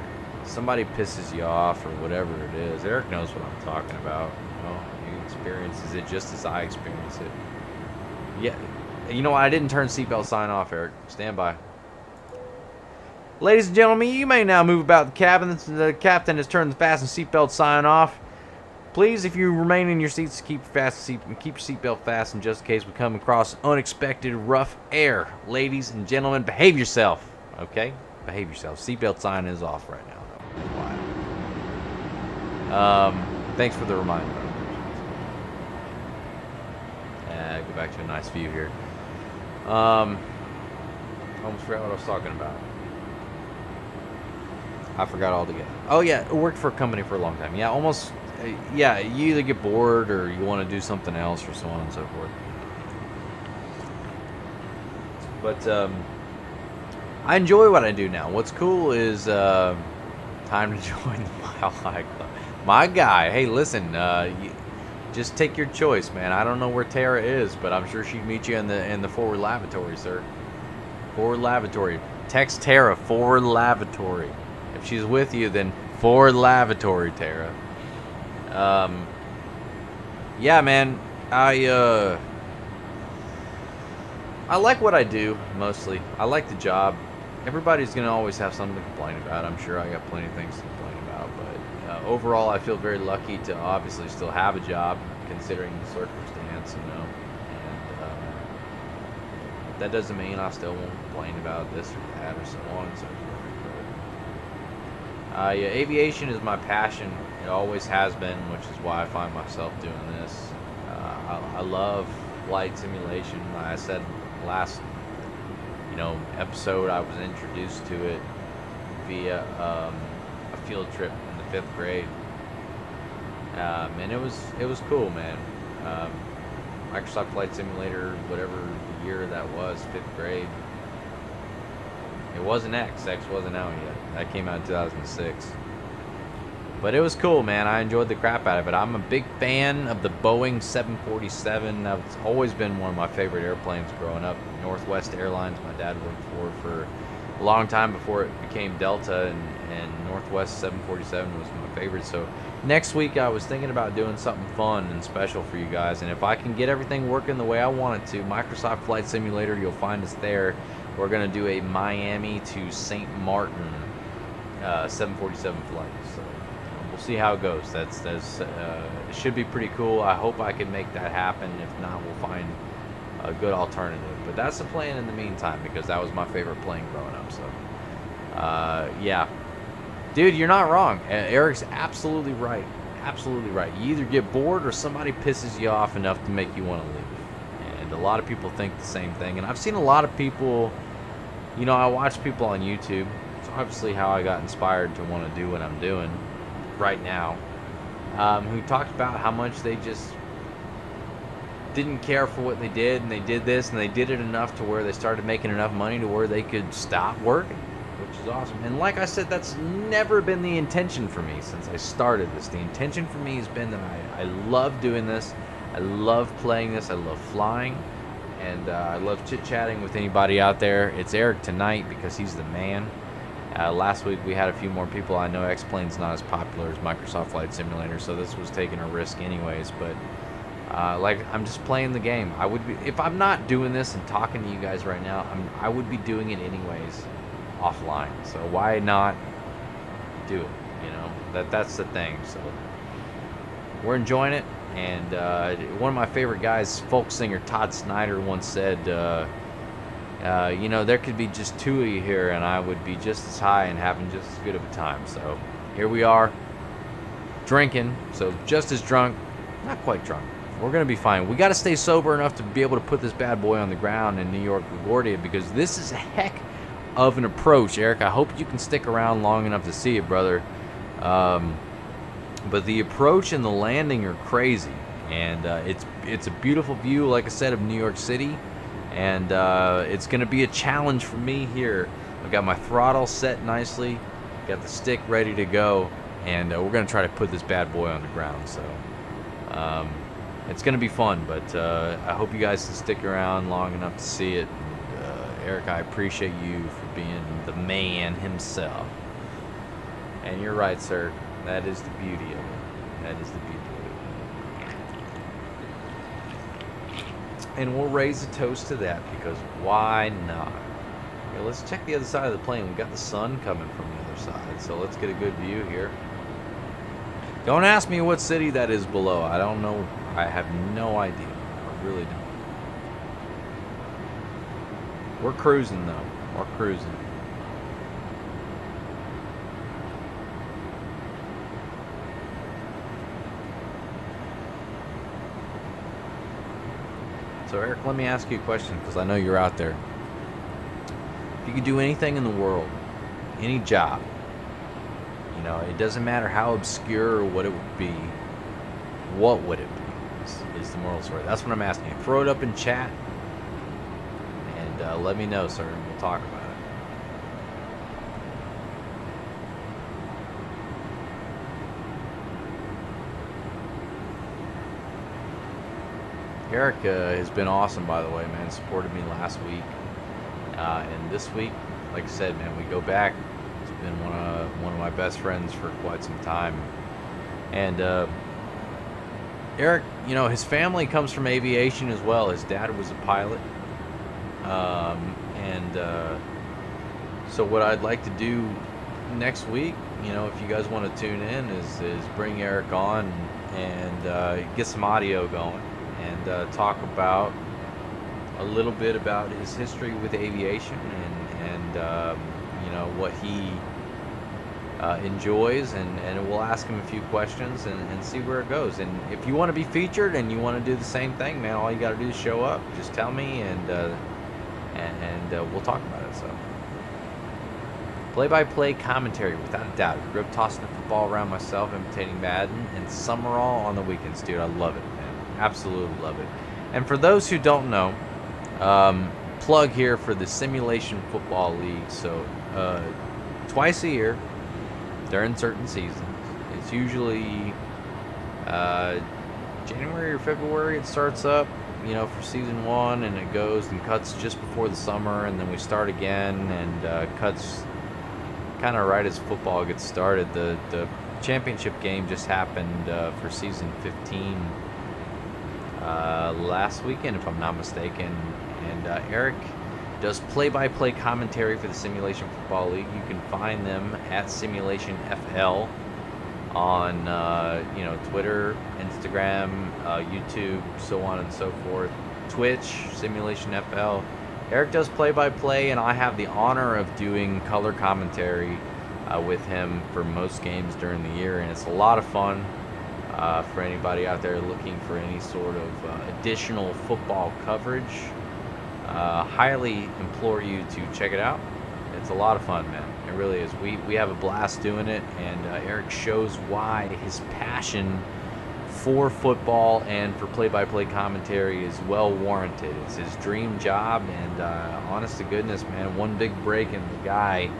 somebody pisses you off, or whatever it is. Eric knows what I'm talking about. You know, he experiences it just as I experience it. Yeah, you know what? I didn't turn seatbelt sign off, Eric. Stand by. Ladies and gentlemen, you may now move about the cabin. The captain has turned the fasten seatbelt sign off. Please, if you remain in your seats, keep your seatbelt fastened just in case we come across unexpected rough air. Ladies and gentlemen, behave yourself. Okay? Behave yourself. Seatbelt sign is off right now. Thanks for the reminder. Go back to a nice view here. Almost forgot what I was talking about. I forgot altogether. Oh yeah, I worked for a company for a long time. Yeah, almost. Yeah, you either get bored or you want to do something else, or so on and so forth. But I enjoy what I do now. What's cool is time to join the Mile High Club. My guy, hey, listen, just take your choice, man. I don't know where Tara is, but I'm sure she'd meet you in the forward lavatory, sir. Forward lavatory. Text Tara, forward lavatory. If she's with you, then forward lavatory, Tara. Yeah, man, I like what I do, mostly. I like the job. Everybody's gonna always have something to complain about. I'm sure I got plenty of things to complain about, but overall, I feel very lucky to obviously still have a job, considering the circumstance, you know. And that doesn't mean I still won't complain about this or that or so on and so forth. Yeah, aviation is my passion. It always has been, which is why I find myself doing this. I love flight simulation. Like I said last, episode, I was introduced to it via a field trip in the 5th grade, and it was cool, man. Microsoft Flight Simulator, whatever the year that was, 5th grade. It wasn't X. X wasn't out yet. That came out in 2006. But it was cool, man. I enjoyed the crap out of it. I'm a big fan of the Boeing 747. That's always been one of my favorite airplanes growing up. Northwest Airlines, my dad worked for a long time before it became Delta, and Northwest 747 was my favorite. So next week I was thinking about doing something fun and special for you guys, and if I can get everything working the way I want it to, Microsoft Flight Simulator, you'll find us there. We're going to do a Miami to St. Martin 747 flight. So we'll see how it goes. It should be pretty cool. I hope I can make that happen. If not, we'll find a good alternative. But that's the plan in the meantime, because that was my favorite plane growing up. So yeah, dude, you're not wrong. Eric's absolutely right. Absolutely right. You either get bored or somebody pisses you off enough to make you want to leave. And a lot of people think the same thing. And I've seen a lot of people, you know, I watch people on YouTube. It's obviously how I got inspired to want to do what I'm doing right now, who talked about how much they just didn't care for what they did, and they did this, and they did it enough to where they started making enough money to where they could stop working, which is awesome. And like I said, that's never been the intention for me since I started this. The intention for me has been that I love doing this, I love playing this, I love flying, and I love chit-chatting with anybody out there. It's Eric tonight because he's the man. Last week we had a few more people. I know X-Plane's not as popular as Microsoft Flight Simulator, so this was taking a risk anyways, but like, I'm just playing the game. I would be, if I'm not doing this and talking to you guys right now, I would be doing it anyways offline. So why not do it? You know, that's the thing. So we're enjoying it. And one of my favorite guys, folk singer Todd Snyder, once said, you know, there could be just two of you here and I would be just as high and having just as good of a time. So here we are, drinking, so just as drunk, not quite drunk. We're going to be fine. We got to stay sober enough to be able to put this bad boy on the ground in New York LaGuardia, because this is a heck of an approach. Eric, I hope you can stick around long enough to see it, brother. But the approach and the landing are crazy, and it's a beautiful view, like I said, of New York City, and it's going to be a challenge for me here. I've got my throttle set nicely, got the stick ready to go, and we're going to try to put this bad boy on the ground. So it's going to be fun, but I hope you guys can stick around long enough to see it. And, Eric, I appreciate you for being the man himself. And you're right, sir. That is the beauty of it. That is the beauty of it. And we'll raise a toast to that, because why not? Here, let's check the other side of the plane. We've got the sun coming from the other side, so let's get a good view here. Don't ask me what city that is below. I don't know. I have no idea. I really don't. We're cruising, though. We're cruising. So, Eric, let me ask you a question, because I know you're out there. If you could do anything in the world, any job, you know, it doesn't matter how obscure or what it would be, what would it be? Is the moral story. That's what I'm asking you. Throw it up in chat, and let me know, sir, and we'll talk about it. Eric has been awesome, by the way, man. Supported me last week, and this week, like I said, man, we go back. He's been one of my best friends for quite some time, and Eric, you know, his family comes from aviation as well. His dad was a pilot, and so what I'd like to do next week, you know, if you guys want to tune in, is bring Eric on and get some audio going, and talk about a little bit about his history with aviation, and you know, what he enjoys, and we'll ask him a few questions and see where it goes. And if you want to be featured and you want to do the same thing, man, all you got to do is show up. Just tell me, and we'll talk about it. So, play-by-play commentary, without a doubt. I grew up tossing the football around myself, imitating Madden, and Summerall on the weekends, dude. I love it, man. Absolutely love it. And for those who don't know, plug here for the Simulation Football League. So twice a year during certain seasons. It's usually January or February it starts up, you know, for season 1, and it goes and cuts just before the summer, and then we start again, and cuts kind of right as football gets started. The championship game just happened for season 15 last weekend, if I'm not mistaken, and Eric does play-by-play commentary for the Simulation Football League. You can find them at Simulation FL on you know, Twitter, Instagram, YouTube, so on and so forth. Twitch, Simulation FL. Eric does play-by-play, and I have the honor of doing color commentary with him for most games during the year, and it's a lot of fun for anybody out there looking for any sort of additional football coverage. Highly implore you to check it out. It's a lot of fun, man. It really is. We have a blast doing it, and Eric shows why his passion for football and for play-by-play commentary is well warranted. It's his dream job, and honest to goodness, man, one big break and the guy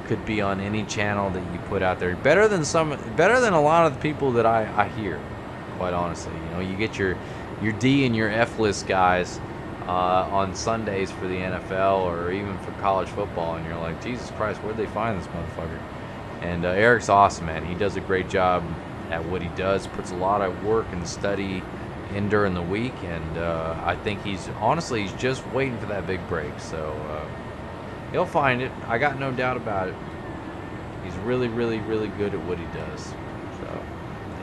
could be on any channel that you put out there. Better than a lot of the people that I hear, quite honestly. You know, you get your D and your F list guys on Sundays for the NFL or even for college football, and you're like, Jesus Christ, where'd they find this motherfucker? And Eric's awesome, man. He does a great job at what he does, puts a lot of work and study in during the week, and I think he's just waiting for that big break. So he'll find it. I got no doubt about it. He's really, really, really good at what he does. So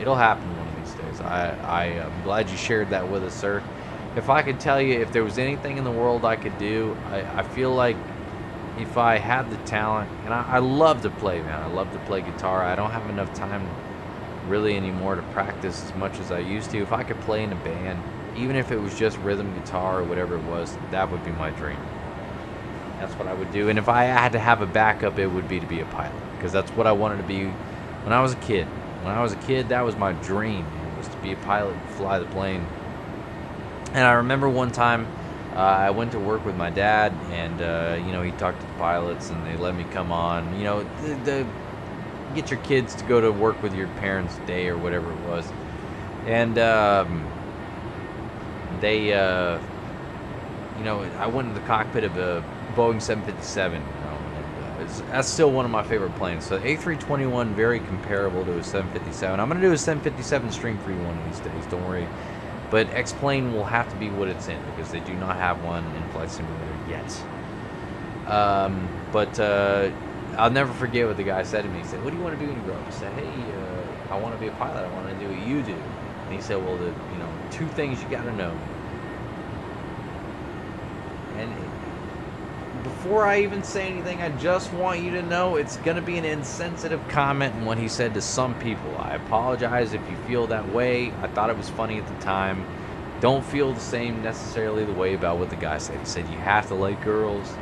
it'll happen one of these days. I am glad you shared that with us, sir. If I could tell you if there was anything in the world I could do, I feel like if I had the talent, and I love to play, man. I love to play guitar. I don't have enough time really anymore to practice as much as I used to. If I could play in a band, even if it was just rhythm guitar or whatever it was, that would be my dream. That's what I would do. And if I had to have a backup, it would be to be a pilot, because that's what I wanted to be when I was a kid. When I was a kid, that was my dream, was to be a pilot and fly the plane. And I remember one time I went to work with my dad, and you know, he talked to the pilots, and they let me come on. You know, the get your kids to go to work with your parents' day or whatever it was, and they, you know, I went to the cockpit of a Boeing 757. You know, and that's still one of my favorite planes. So A321, very comparable to a 757. I'm gonna do a 757 stream for you one of these days. Don't worry. But X-Plane will have to be what it's in, because they do not have one in Flight Simulator yet. But I'll never forget what the guy said to me. He said, "What do you want to do when you grow up?" I said, "Hey, I want to be a pilot. I want to do what you do." And he said, "Well, you know, 2 things you got to know." And before I even say anything, I just want you to know it's going to be an insensitive comment in what he said to some people. I apologize if you feel that way. I thought it was funny at the time. Don't feel the same necessarily the way about what the guy said. He said you have to like girls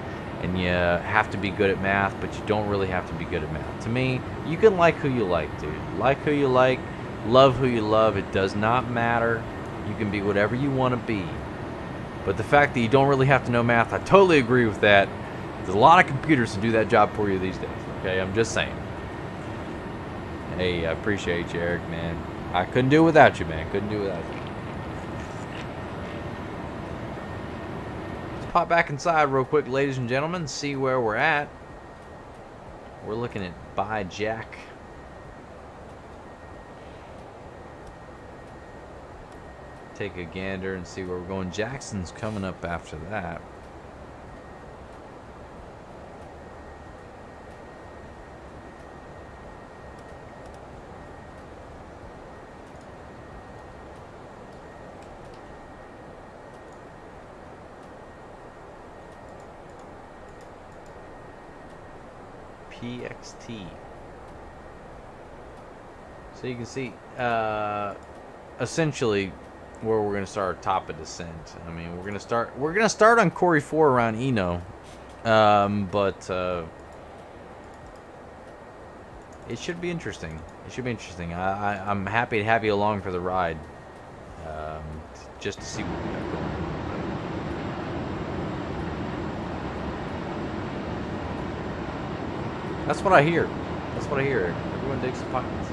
and you have to be good at math, but you don't really have to be good at math. To me, you can like who you like, dude. Like who you like, love who you love. It does not matter. You can be whatever you want to be. But the fact that you don't really have to know math, I totally agree with that. There's a lot of computers to do that job for you these days, okay? I'm just saying. Hey, I appreciate you, Eric, man. I couldn't do it without you, man. Couldn't do it without you. Let's pop back inside real quick, ladies and gentlemen, see where we're at. We're looking at Buy Jack. Take a gander and see where we're going. Jackson's coming up after that. PXT. So you can see essentially where we're going to start our top of descent. I mean, we're going to start on Corey 4 around Eno. But it should be interesting. It should be interesting. I'm happy to have you along for the ride. Just to see what we got going. That's what I hear. That's what I hear. Everyone digs the pilots.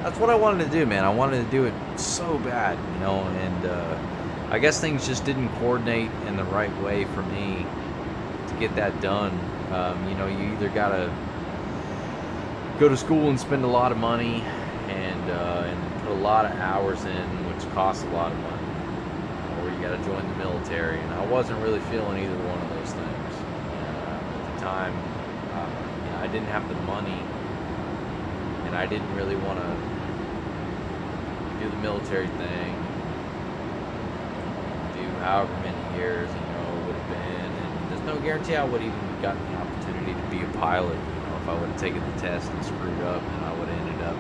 That's what I wanted to do, man. I wanted to do it so bad, you know, and I guess things just didn't coordinate in the right way for me to get that done. You know, you either gotta go to school and spend a lot of money and put a lot of hours in, which costs a lot of money, or you gotta join the military, and I wasn't really feeling either one of those things. At the time, you know, I didn't have the money, and I didn't really want to do the military thing, do however many years, you know, it would have been, and there's no guarantee I would have even gotten the opportunity to be a pilot. You know, if I would have taken the test and screwed up, then I would have ended up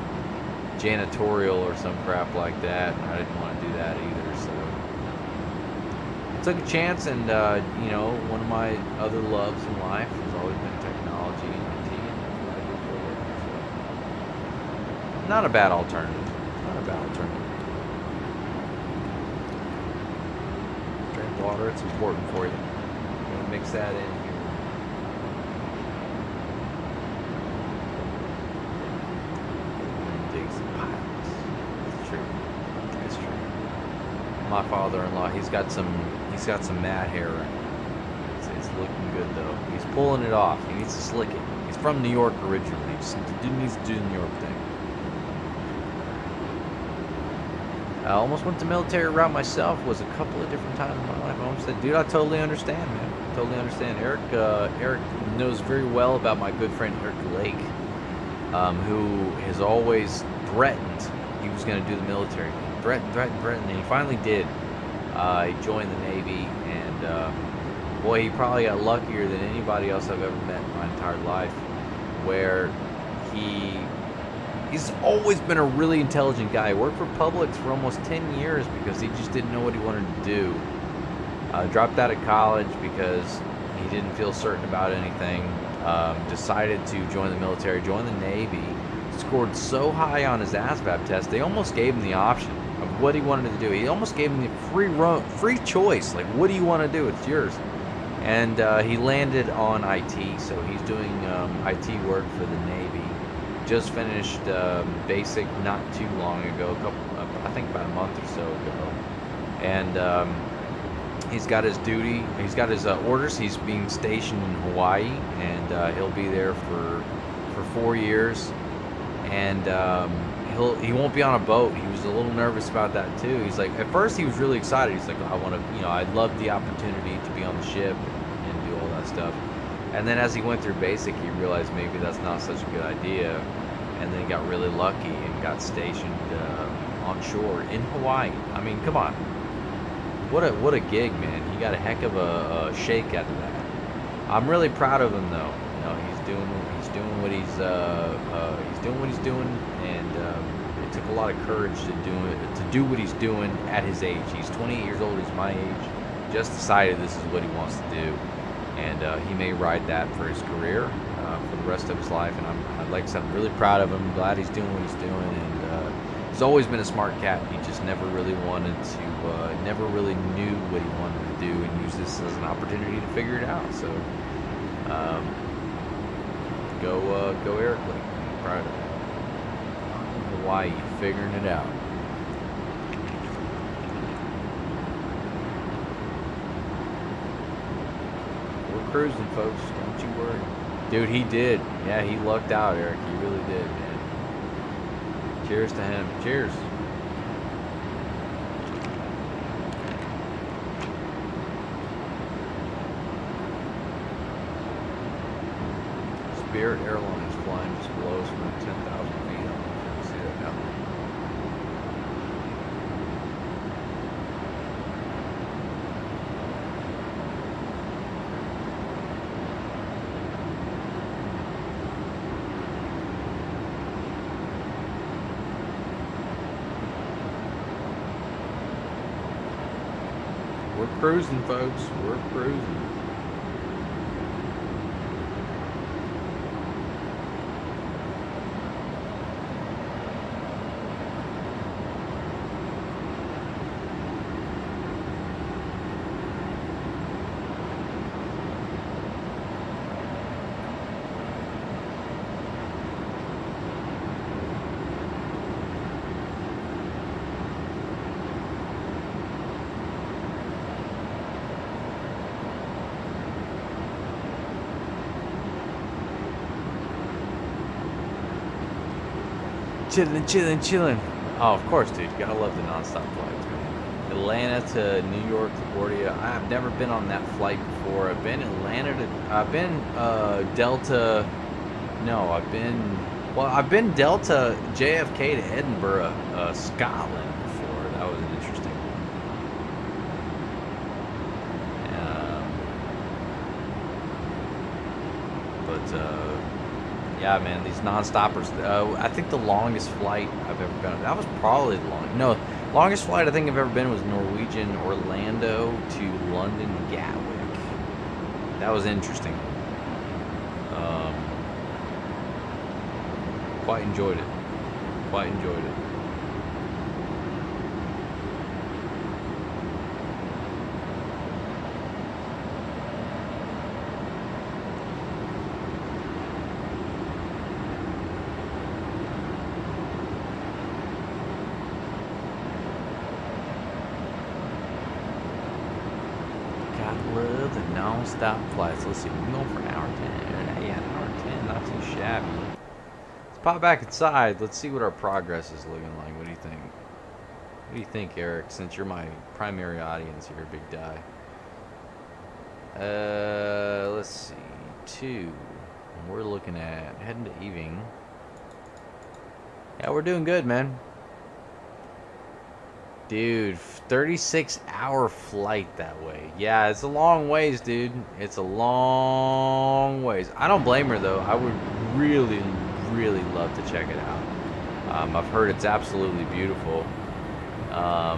janitorial or some crap like that, and I didn't want to do that either, so I took a chance, and you know, one of my other loves in life has always been technology and IT, and that's what I do for a living, so not a bad alternative. Not a bad alternative. Drink water, it's important for you. I'm gonna mix that in here. Digs the pilots. It's true. It's true. My father-in-law, he's got some mad hair right now. It's looking good though. He's pulling it off. He needs to slick it. He's from New York originally. He needs to do the New York thing. I almost went the military route myself. Was a couple of different times in my life. I almost said, dude, I totally understand, man. Totally understand. Eric knows very well about my good friend Eric Lake, who has always threatened he was going to do the military. Threatened, and he finally did. He joined the Navy, and boy, he probably got luckier than anybody else I've ever met in my entire life, where he's always been a really intelligent guy. He worked for Publix for almost 10 years because he just didn't know what he wanted to do. Dropped out of college because he didn't feel certain about anything. Decided to join the military, join the Navy. Scored so high on his ASVAB test, they almost gave him the option of what he wanted to do. He almost gave him the free choice. Like, what do you want to do? It's yours. And he landed on IT, so he's doing IT work for the Navy. Just finished basic not too long ago, I think about a month or so ago, and he's got his duty. He's got his orders. He's being stationed in Hawaii, and he'll be there for 4 years. And he won't be on a boat. He was a little nervous about that too. He's like, at first he was really excited. He's like, I want to, you know, I'd love the opportunity to be on the ship and do all that stuff. And then as he went through basic, he realized maybe that's not such a good idea. And then he got really lucky and got stationed on shore in Hawaii. I mean, come on. What a gig, man. He got a heck of a shake out of that. I'm really proud of him, though. You know, he's doing what he's doing, and it took a lot of courage to do what he's doing at his age. He's 28 years old. He's my age. Just decided this is what he wants to do. And he may ride that for his career, for the rest of his life. And like I said, I'm really proud of him. Glad he's doing what he's doing. And he's always been a smart cat. He just never really wanted to, never really knew what he wanted to do, and use this as an opportunity to figure it out. So, go Eric Lake. I'm proud of him. Hawaii, figuring it out. Cruising, folks, don't you worry. Dude, he did. Yeah, he lucked out, Eric. He really did, man. Cheers to him. Cheers. Spirit Airlines flying just below us around 10,000 feet. I don't know if you can see that down there. We're cruising, folks. We're cruising. Chilling. Oh, of course, dude. You gotta love the nonstop flights, man. Atlanta to New York, LaGuardia. I've never been on that flight before. I've been Delta. No, I've been Delta JFK to Edinburgh, Scotland before. That was an interesting one. Yeah, man, these non-stoppers. I think the longest flight I've ever been on, that was probably the longest flight I think I've ever been was Norwegian Orlando to London Gatwick. That was interesting. Quite enjoyed it. Love the non-stop flights. Let's see, we're going for an hour 10. Yeah, an hour 10, not too shabby. Let's pop back inside. Let's see what our progress is looking like. What do you think? What do you think, Eric? Since you're my primary audience here, big die. Let's see, 2. We're looking at heading to Eving. Yeah, we're doing good, man. Dude, 36-hour flight that way. Yeah, it's a long ways, dude. It's a long ways. I don't blame her, though. I would really, really love to check it out. I've heard it's absolutely beautiful. I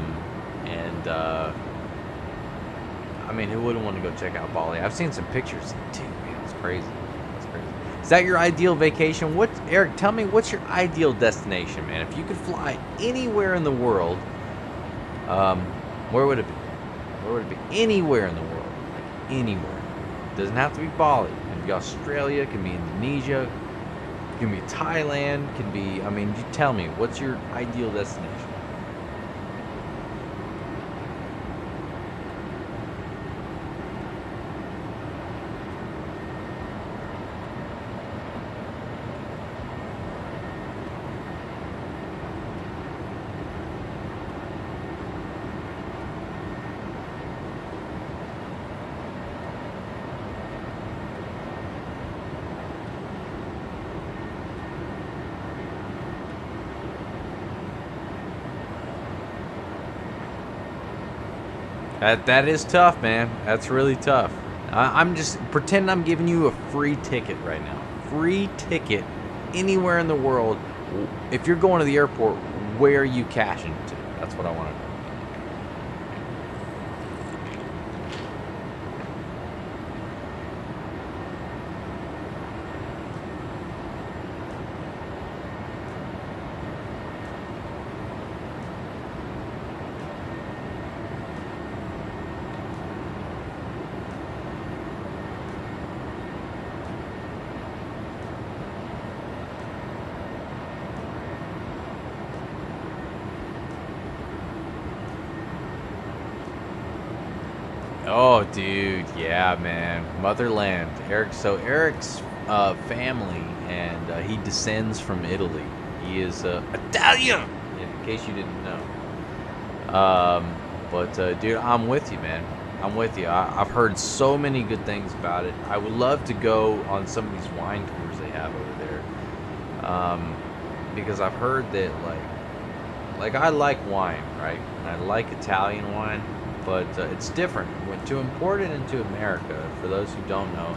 mean, who wouldn't want to go check out Bali? I've seen some pictures. Dude, man, it's crazy. It's crazy. Is that your ideal vacation? Eric, tell me, what's your ideal destination, man? If you could fly anywhere in the world, where would it be? Where would it be? Anywhere in the world. Like, anywhere. It doesn't have to be Bali. It can be Australia. It can be Indonesia. It can be Thailand. It can be, I mean, you tell me, what's your ideal destination? That is tough, man. That's really tough. I'm just pretend I'm giving you a free ticket right now. Free ticket anywhere in the world. If you're going to the airport, where are you cashing to? That's what I want to know. Oh, dude, yeah, man, motherland. Eric's family, and he descends from Italy. He is Italian, in case you didn't know. Dude, I'm with you, man. I'm with you. I've heard so many good things about it. I would love to go on some of these wine tours they have over there, because I've heard that like I like wine, right? And I like Italian wine. But it's different. To import it into America, for those who don't know,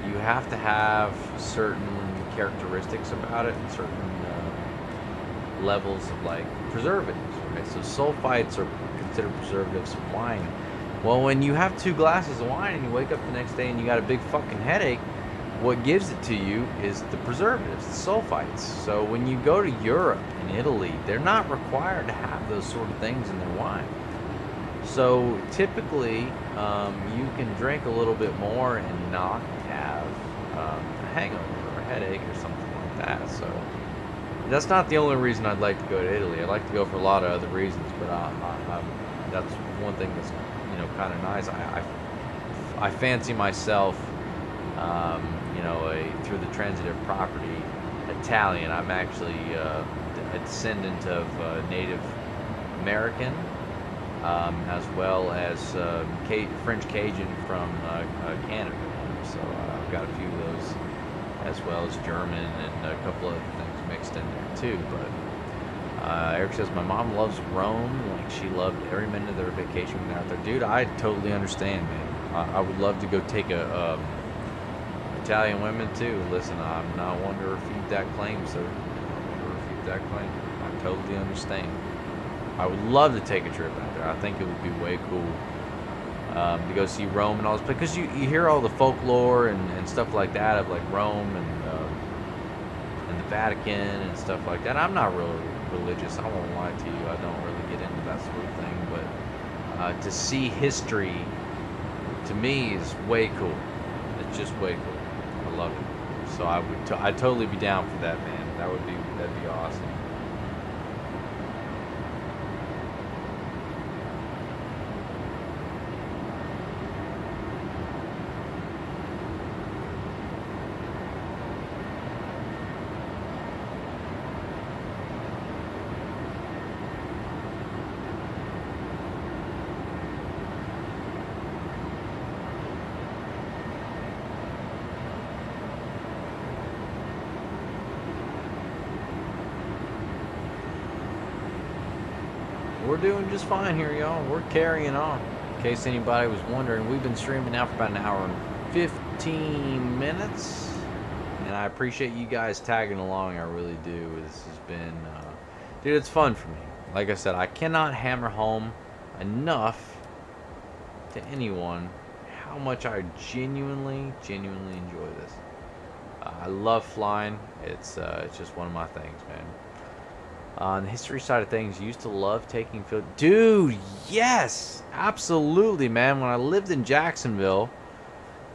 you have to have certain characteristics about it and certain levels of like preservatives, right? So sulfites are considered preservatives in wine. Well, when you have 2 glasses of wine and you wake up the next day and you got a big fucking headache, what gives it to you is the preservatives, the sulfites. So when you go to Europe and Italy, they're not required to have those sort of things in their wine. So typically, you can drink a little bit more and not have a hangover or a headache or something like that. So that's not the only reason I'd like to go to Italy. I'd like to go for a lot of other reasons, but that's one thing that's kind of nice. I fancy myself, through the transitive property Italian. I'm actually a descendant of Native American, as well as French Cajun from Canada. So I've got a few of those, as well as German and a couple of things mixed in there too. But Eric says, my mom loves Rome like she loved every minute of their vacation when they're out there. Dude, I totally understand, man. I would love to go take a Italian women too. Listen, I'm not one to refute that claim, sir. That claim. I totally understand. I would love to take a trip out there. I think it would be way cool to go see Rome and all this, because you hear all the folklore and stuff like that of like Rome and the Vatican and stuff like that. I'm not really religious. I won't lie to you. I don't really get into that sort of thing. But to see history, to me, is way cool. It's just way cool. I love it. So I'd totally be down for that, man. That'd be awesome. We're doing just fine here, y'all. We're carrying on. In case anybody was wondering, we've been streaming now for about an hour and 15 minutes. And I appreciate you guys tagging along. I really do. This has been, dude, it's fun for me. Like I said, I cannot hammer home enough to anyone how much I genuinely enjoy this. I love flying. It's just one of my things, man. On the history side of things, used to love taking field. Dude, yes, absolutely, man. When I lived in Jacksonville,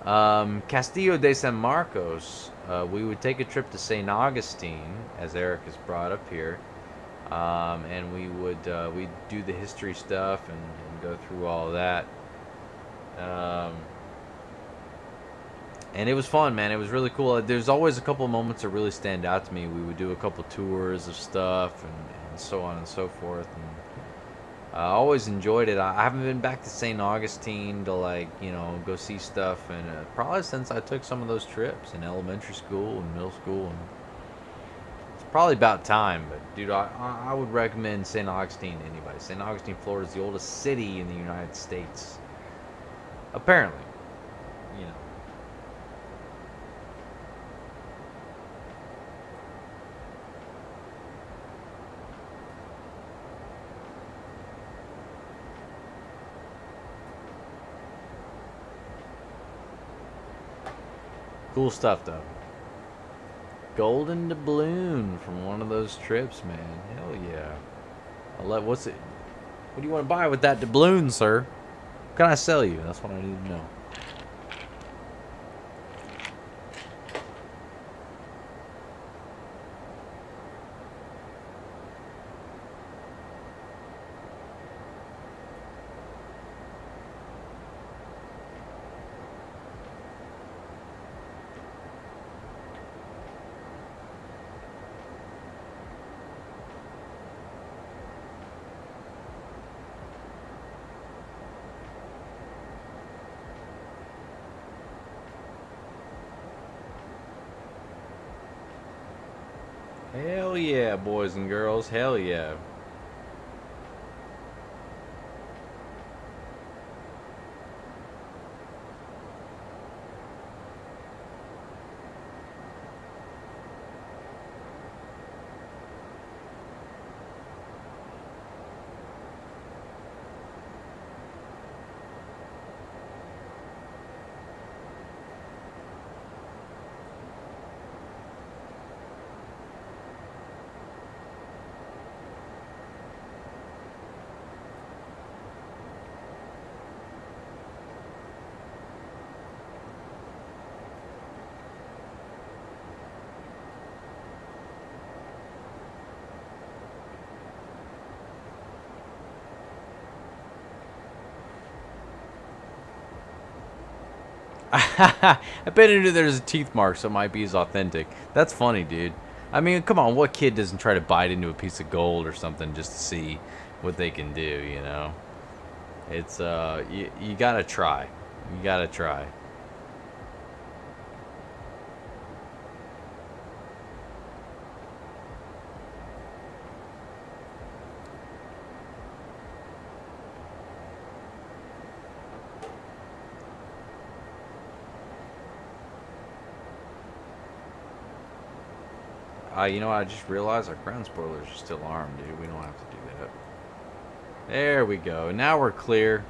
Castillo de San Marcos, we would take a trip to St. Augustine, as Eric has brought up here, and we'd do the history stuff and go through all of that. And it was fun, man. It was really cool. There's always a couple of moments that really stand out to me. We would do a couple tours of stuff and so on and so forth. And I always enjoyed it. I haven't been back to St. Augustine to, like, you know, go see stuff. And probably since I took some of those trips in elementary school and middle school. And it's probably about time. But, dude, I would recommend St. Augustine to anybody. St. Augustine, Florida is the oldest city in the United States. Apparently. You know. Cool stuff, though. Golden doubloon from one of those trips, man. Hell yeah. What's it? What do you want to buy with that doubloon, sir? What can I sell you? That's what I need to know. Hell yeah, boys and girls. Hell yeah. I bet there's a teeth mark, so it might be as authentic. That's funny, dude. I mean, come on, what kid doesn't try to bite into a piece of gold or something just to see what they can do, you know? It's, you gotta try. You gotta try. You know what, I just realized our ground spoilers are still armed, dude. We don't have to do that. There we go. Now we're clear.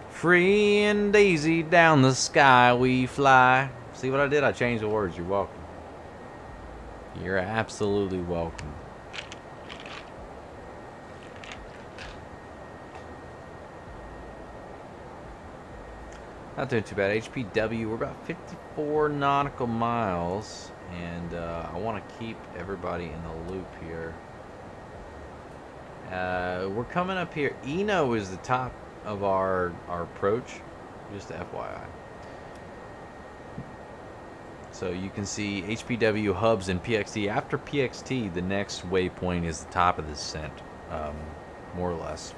Free and daisy down the sky we fly. See what I did? I changed the words. You're welcome. You're absolutely welcome. Not doing too bad. HPW, we're about 54 nautical miles. And I want to keep everybody in the loop here. We're coming up here. Eno is the top of our approach, just FYI. So you can see HPW, hubs, and PXT. After PXT, the next waypoint is the top of the descent, more or less.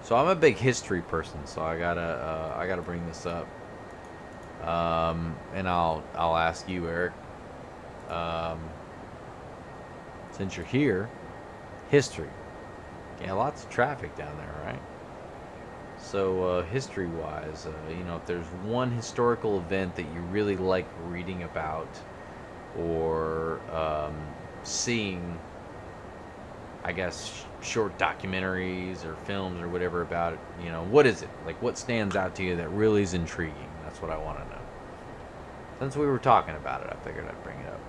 So I'm a big history person, so I gotta bring this up, and I'll ask you, Eric, since you're here, history. Yeah, lots of traffic down there, right? So history-wise, you know, if there's one historical event that you really like reading about or seeing, I guess, short documentaries or films or whatever about it, you know, what is it? Like, what stands out to you that really is intriguing? That's what I want to know. Since we were talking about it, I figured I'd bring it up.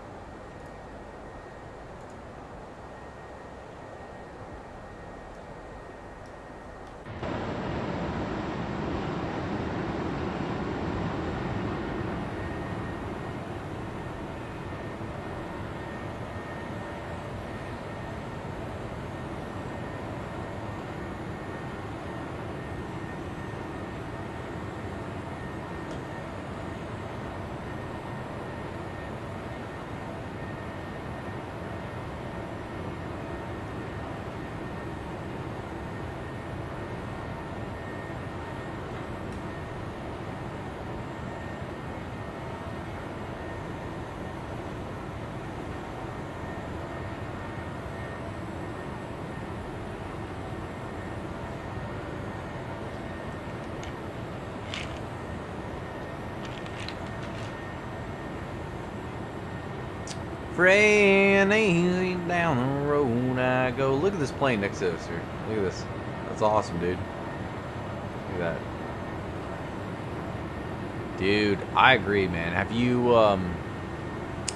Free and easy down the road I go. Look at this plane next to us here. Look at this. That's awesome, dude. Look at that. Dude, I agree, man. Have you,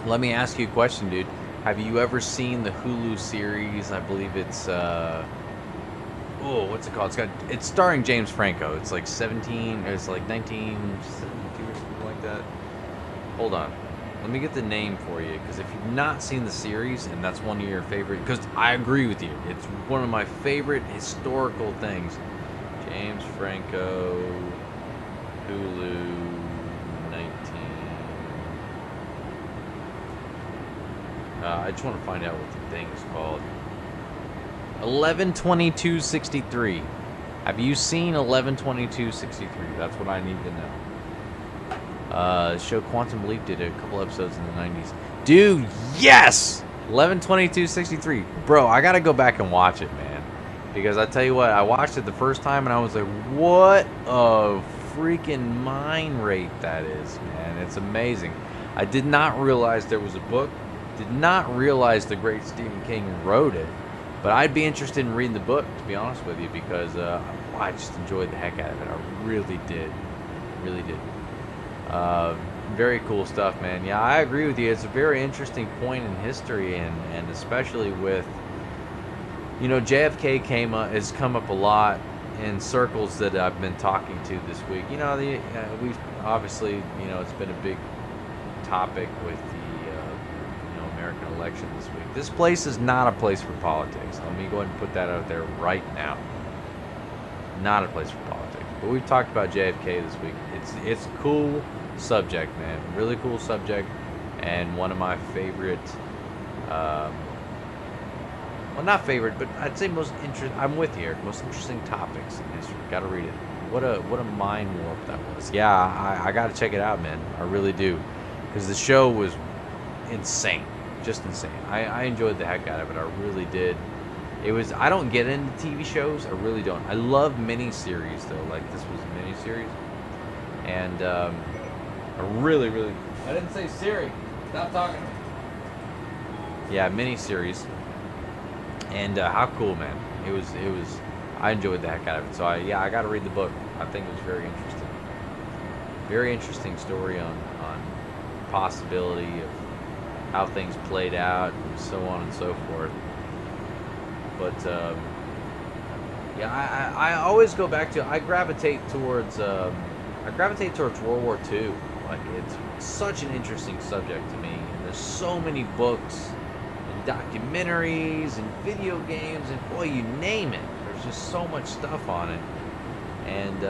let me ask you a question, dude. Have you ever seen the Hulu series? I believe it's, oh, what's it called? It's starring James Franco. It's like 1972 or something like that. Hold on. Let me get the name for you, because if you've not seen the series and that's one of your favorite, because I agree with you, it's one of my favorite historical things. James Franco, Hulu, 19. I just want to find out what the thing is called. 11/22/63. Have you seen 11/22/63? That's what I need to know. The show Quantum Leap did a couple episodes in the 90s. Dude, yes! 11/22/63. Bro, I gotta go back and watch it, man. Because I tell you what, I watched it the first time and I was like, what a freaking mind rape that is, man. It's amazing. I did not realize there was a book. Did not realize the great Stephen King wrote it. But I'd be interested in reading the book, to be honest with you, because I just enjoyed the heck out of it. I really did. Really did. Very cool stuff, man. Yeah, I agree with you. It's a very interesting point in history, and especially with, you know, JFK has come up a lot in circles that I've been talking to this week. You know, we've obviously, you know, it's been a big topic with the, you know, American election this week. This place is not a place for politics. Let me go ahead and put that out there right now. Not a place for politics. But we've talked about JFK this week. It's a cool subject, man. Really cool subject, and one of my favorite. Well, not favorite, but I'd say most interesting. I'm with you, Eric. Most interesting topics in history. Got to read it. What a mind warp that was. Yeah, I got to check it out, man. I really do, because the show was insane, just insane. I enjoyed the heck out of it. I really did. It was. I don't get into TV shows. I really don't. I love miniseries though. Like this was a miniseries, and I really. I didn't say Siri. Stop talking to me. Yeah, miniseries. And how cool, man! It was. I enjoyed the heck out of it. So I got to read the book. I think it was very interesting. Very interesting story on possibility of how things played out and so on and so forth. But yeah, I always go back to. I gravitate towards World War II. Like it's such an interesting subject to me, and there's so many books and documentaries and video games and boy, you name it. There's just so much stuff on it, and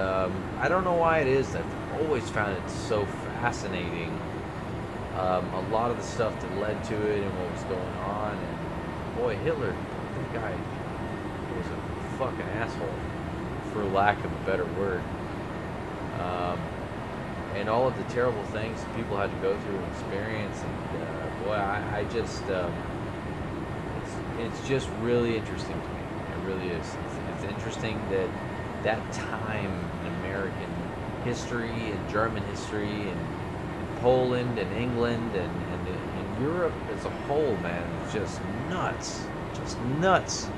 I don't know why it is that I've always found it so fascinating. A lot of the stuff that led to it and what was going on, and boy, Hitler. The guy was a fucking asshole, for lack of a better word. And all of the terrible things people had to go through and experience, and boy, I just, it's just really interesting to me. It really is. It's interesting that time in American history and German history and Poland and England and Europe as a whole, man, it's just nuts. Just nuts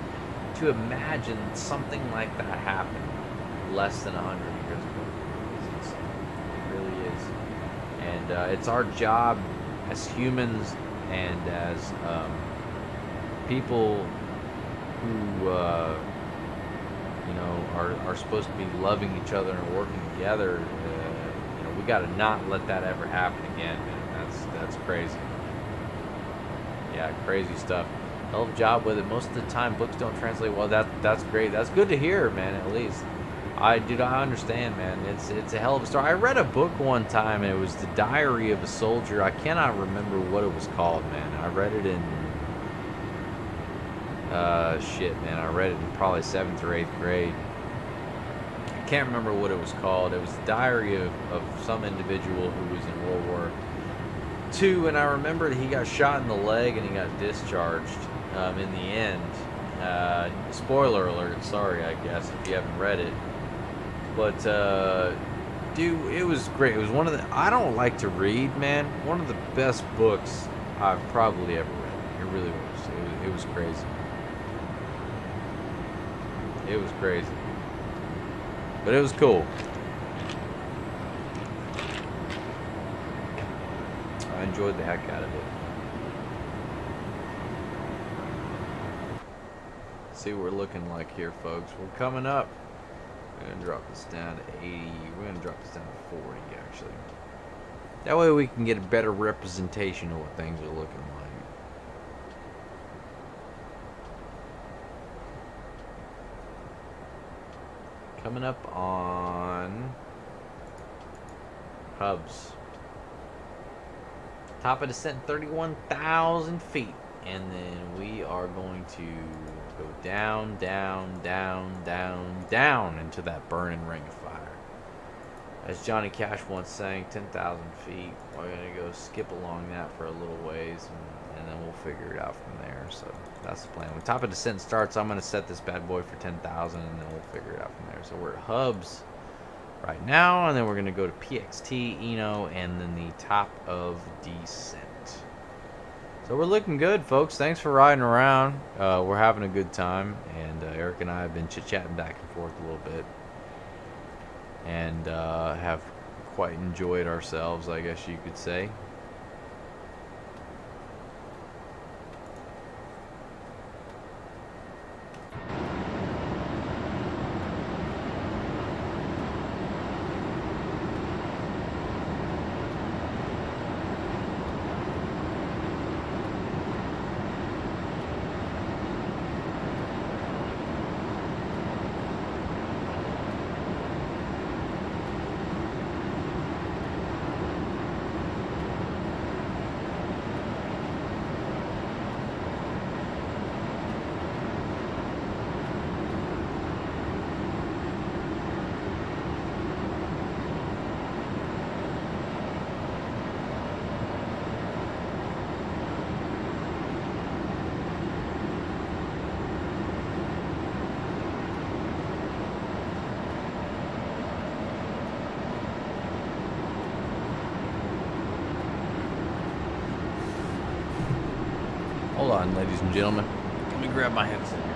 to imagine something like that happened less than 100 years ago. It's insane. It really is. And it's our job as humans and as people who are supposed to be loving each other and working together. We got to not let that ever happen again, man. That's crazy. Yeah, crazy stuff. Hell of a job with it. Most of the time, books don't translate well. That's great. That's good to hear, man. At least, I understand, man. It's a hell of a story. I read a book one time, and it was the Diary of a Soldier. I cannot remember what it was called, man. I read it in man. I read it in probably 7th or 8th grade. I can't remember what it was called. It was the diary of some individual who was in World War II, and I remember that he got shot in the leg and he got discharged in the end. Spoiler alert, sorry, I guess, if you haven't read it. But, dude, it was great. It was one of the... I don't like to read, man. One of the best books I've probably ever read. It really was. It was crazy. It was crazy. But it was cool. I enjoyed the heck out of it. See what we're looking like here, folks. We're coming up. We're going to drop this down to 80. We're going to drop this down to 40, actually. That way we can get a better representation of what things are looking like. Coming up on hubs. Top of descent, 31,000 feet. And then we are going to go down, down, down, down, down into that burning ring of fire. As Johnny Cash once sang, 10,000 feet. We're going to go skip along that for a little ways, and then we'll figure it out from there. So that's the plan. When top of descent starts, I'm going to set this bad boy for 10,000, and then we'll figure it out from there. So we're at hubs right now, and then we're going to go to PXT, Eno, and then the top of descent. So we're looking good, folks. Thanks for riding around. We're having a good time, and Eric and I have been chit-chatting back and forth a little bit, and have quite enjoyed ourselves, I guess you could say. Hold on, ladies and gentlemen. Let me grab my headset here.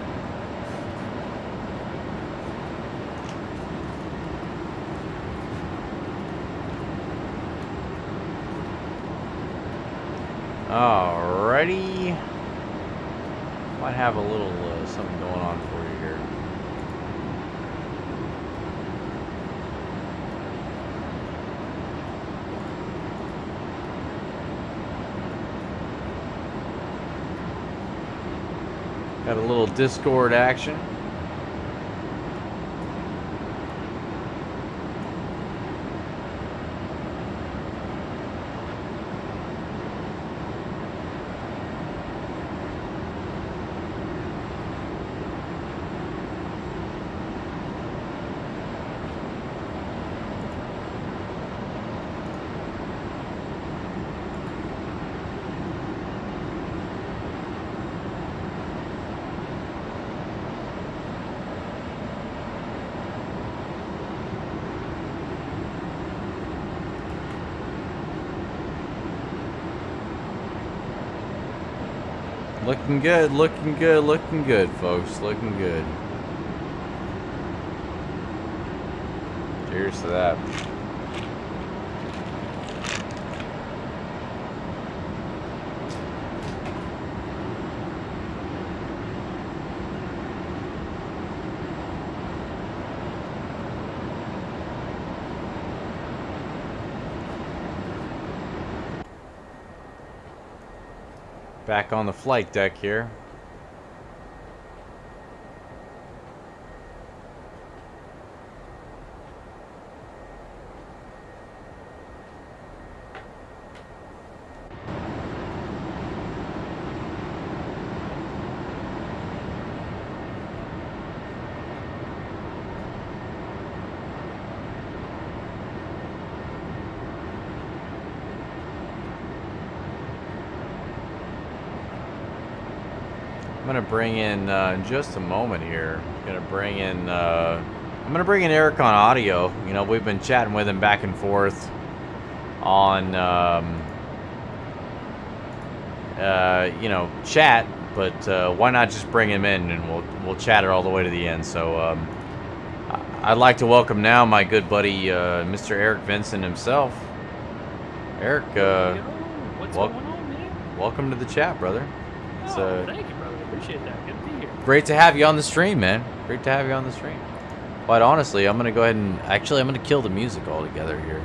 Alrighty. Might have a little something going on for you here. Got a little Discord action. Looking good, looking good, looking good, folks. Looking good. Cheers to that. Back on the flight deck here. I'm gonna bring in just a moment here. I'm gonna bring in Eric on audio. You know, we've been chatting with him back and forth on you know, chat, but why not just bring him in and we'll chat it all the way to the end. So I'd like to welcome now my good buddy Mr. Eric Vincent himself. Eric, What's going on, man? welcome to the chat, brother. It's, thank you, brother. Appreciate that. Good to be here. great to have you on the stream, man. Great to have you on the stream. But honestly, I'm gonna go ahead and I'm gonna kill the music altogether here.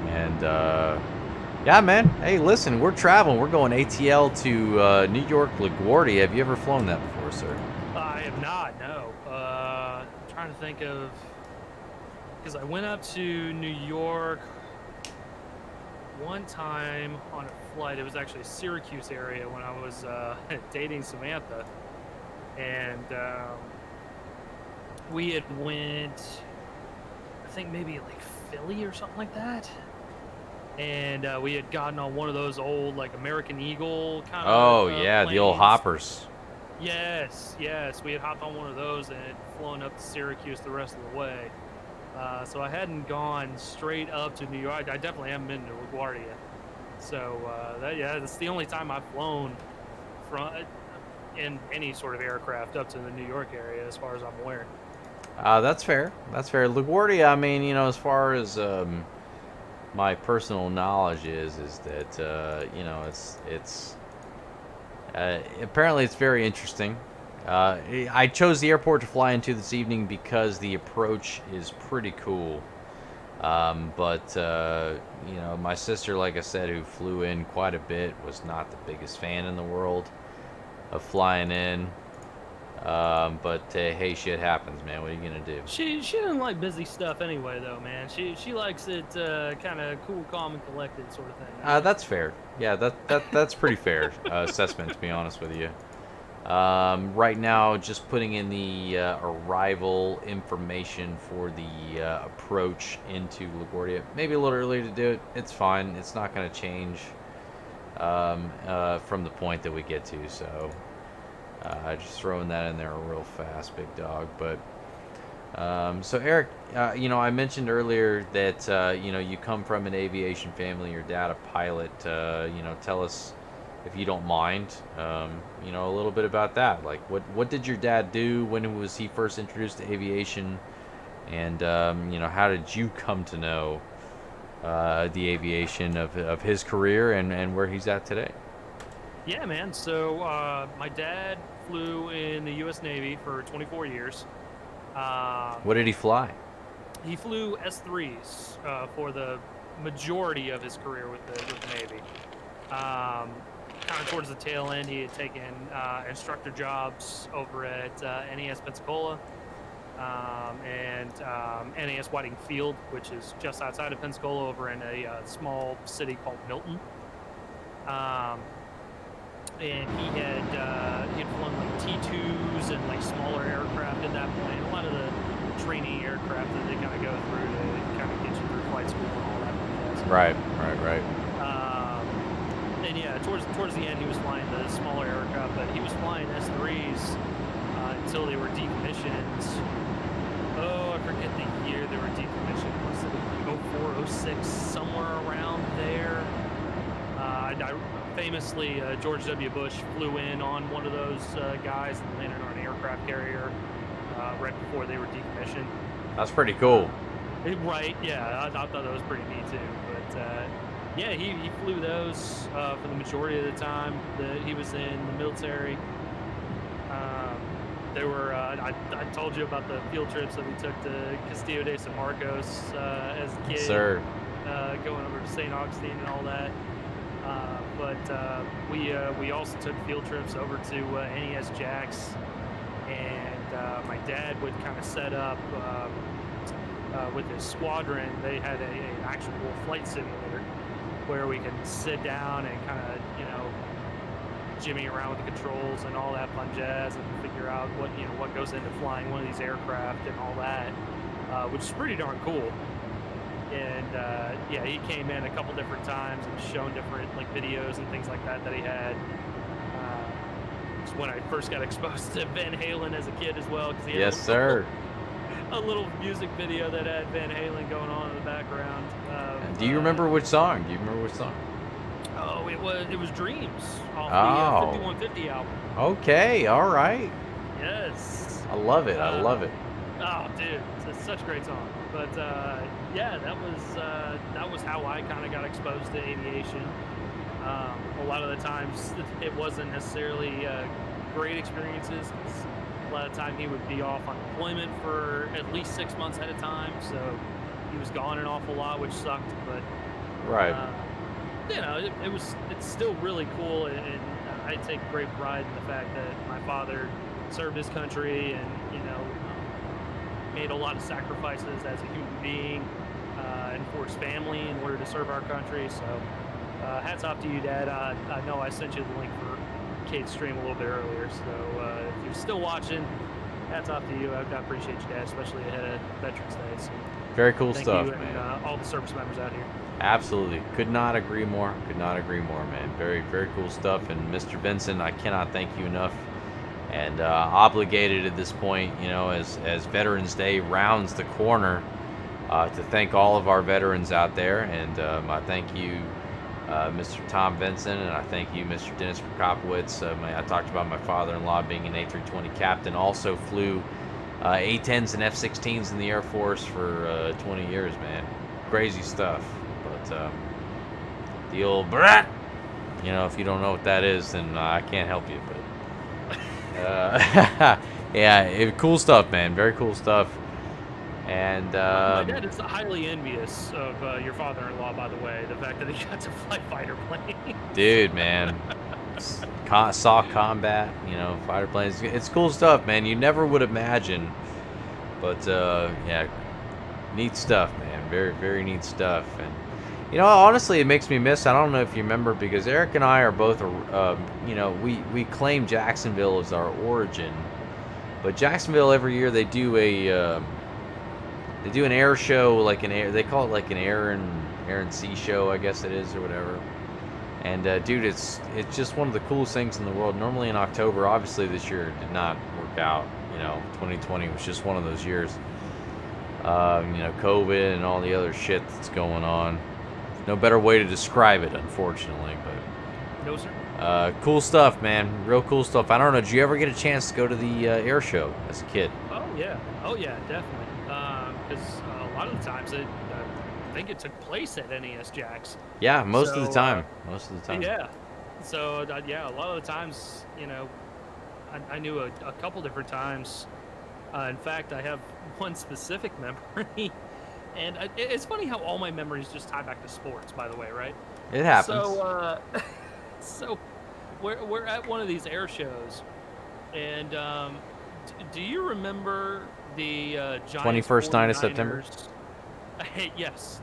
And yeah, man. Hey, listen, we're traveling. We're going ATL to New York LaGuardia. Have you ever flown that before, sir? I have not, no. Trying to think of, because I went up to New York one time on a flight. It was actually Syracuse area when I was dating Samantha, and we had went, I think maybe like Philly or something like that, and we had gotten on one of those old like American Eagle kind of Oh yeah, the old planes. hoppers. Yes, we had hopped on one of those and had flown up to Syracuse the rest of the way. So I hadn't gone straight up to New York. I definitely haven't been to LaGuardia. So that's the only time I've flown from in any sort of aircraft up to the New York area, as far as I'm aware. That's fair. That's fair. LaGuardia, I mean, you know, as far as my personal knowledge is that you know, it's apparently it's very interesting. I chose the airport to fly into this evening because the approach is pretty cool. But you know, my sister, like I said, who flew in quite a bit, was not the biggest fan in the world of flying in. But hey, shit happens, man. What are you gonna do? She doesn't like busy stuff anyway, though, man. She likes it kind of cool, calm, and collected sort of thing. That's fair. Yeah, that's pretty fair assessment, to be honest with you. Right now, just putting in the arrival information for the approach into LaGuardia. Maybe a little early to do it. It's fine. It's not going to change from the point that we get to. So just throwing that in there real fast, big dog. But so Eric, you know, I mentioned earlier that you know, you come from an aviation family. Your dad a pilot. You know, tell us if you don't mind, you know, a little bit about that. Like, what did your dad do? When was he first introduced to aviation? And you know, how did you come to know the aviation of his career and where he's at today? Yeah, man. So my dad flew in the U.S. Navy for 24 years. What did he fly? He flew S3s for the majority of his career with the Navy. Kind of towards the tail end, he had taken instructor jobs over at NES Pensacola and NES Whiting Field, which is just outside of Pensacola, over in a small city called Milton. And he had flown like T2s and like smaller aircraft at that point. A lot of the training aircraft that they kind of go through to kind of get you through flight school and all that. Right. And yeah, towards the end, he was flying the smaller aircraft, but he was flying S3s until they were decommissioned. Oh, I forget the year they were decommissioned. Was it like 04, 06, somewhere around there? Famously, George W. Bush flew in on one of those guys and landed on an aircraft carrier right before they were decommissioned. That's pretty cool. Right, yeah, I thought that was pretty neat too. But yeah, he flew those for the majority of the time that he was in the military. There were, I told you about the field trips that we took to Castillo de San Marcos as a kid. Sir. Going over to St. Augustine and all that. But we also took field trips over to NES Jax, and my dad would kind of set up with his squadron. They had an actual flight simulator where we could sit down and kind of, you know, jimmy around with the controls and all that fun jazz, and figure out what goes into flying one of these aircraft and all that, which is pretty darn cool. And yeah, he came in a couple different times and shown different like videos and things like that he had. It's when I first got exposed to Van Halen as a kid as well. Cause he had a little music video that had Van Halen going on in the background. Do you remember which song? Oh, it was Dreams off the 5150 album. Okay, all right. Yes. I love it. I love it. Oh, dude, it's such a great song. But yeah, that was how I kind of got exposed to aviation. A lot of the times it wasn't necessarily great experiences, 'cause a lot of the time he would be off on deployment for at least 6 months at a time, so he was gone an awful lot, which sucked. But right, you know, it's still really cool, and I take great pride in the fact that my father served his country, and you know, made a lot of sacrifices as a human being and for his family in order to serve our country. So hats off to you, Dad. I know I sent you the link for Kate's stream a little bit earlier, so if you're still watching, hats off to you. I appreciate you, Dad, especially ahead of Veterans Day. So very cool thank stuff, you man. And all the service members out here. Absolutely, could not agree more, man. Very, very cool stuff. And Mr. Vincent, I cannot thank you enough. And obligated at this point, you know, as Veterans Day rounds the corner, to thank all of our veterans out there. And I thank you, Mr. Tom Vincent, and I thank you, Mr. Dennis Prokopowicz. I talked about my father-in-law being an A320 captain, also flew A-10s and F-16s in the Air Force for 20 years, man. Crazy stuff. But the old brat, you know, if you don't know what that is, then I can't help you. But yeah, cool stuff, man. Very cool stuff. And my dad is highly envious of your father-in-law, by the way. The fact that he got to fly fighter planes. Dude, man, saw combat, you know, fighter planes. It's cool stuff, man. You never would imagine. But yeah, neat stuff, man. Very, very neat stuff. And you know, honestly, it makes me miss. I don't know if you remember, because Eric and I are both, you know, we claim Jacksonville as our origin, but Jacksonville every year they do an air show, like they call it like an air and sea show, I guess it is, or whatever. And dude, it's just one of the coolest things in the world. Normally in October, obviously this year did not work out. You know, 2020 was just one of those years. You know, COVID and all the other shit that's going on. No better way to describe it, unfortunately. But no, sir. Cool stuff, man. Real cool stuff. I don't know. Did you ever get a chance to go to the air show as a kid? Oh yeah, definitely. Because a lot of the times I think it took place at NES Jacks. Yeah, most of the time. Most of the time. Yeah. So yeah, a lot of the times, you know, I knew a couple different times. In fact, I have one specific memory, and it's funny how all my memories just tie back to sports. By the way, right? It happens. So so we're at one of these air shows, and do you remember the Giants 21st night of 49ers? September? Yes.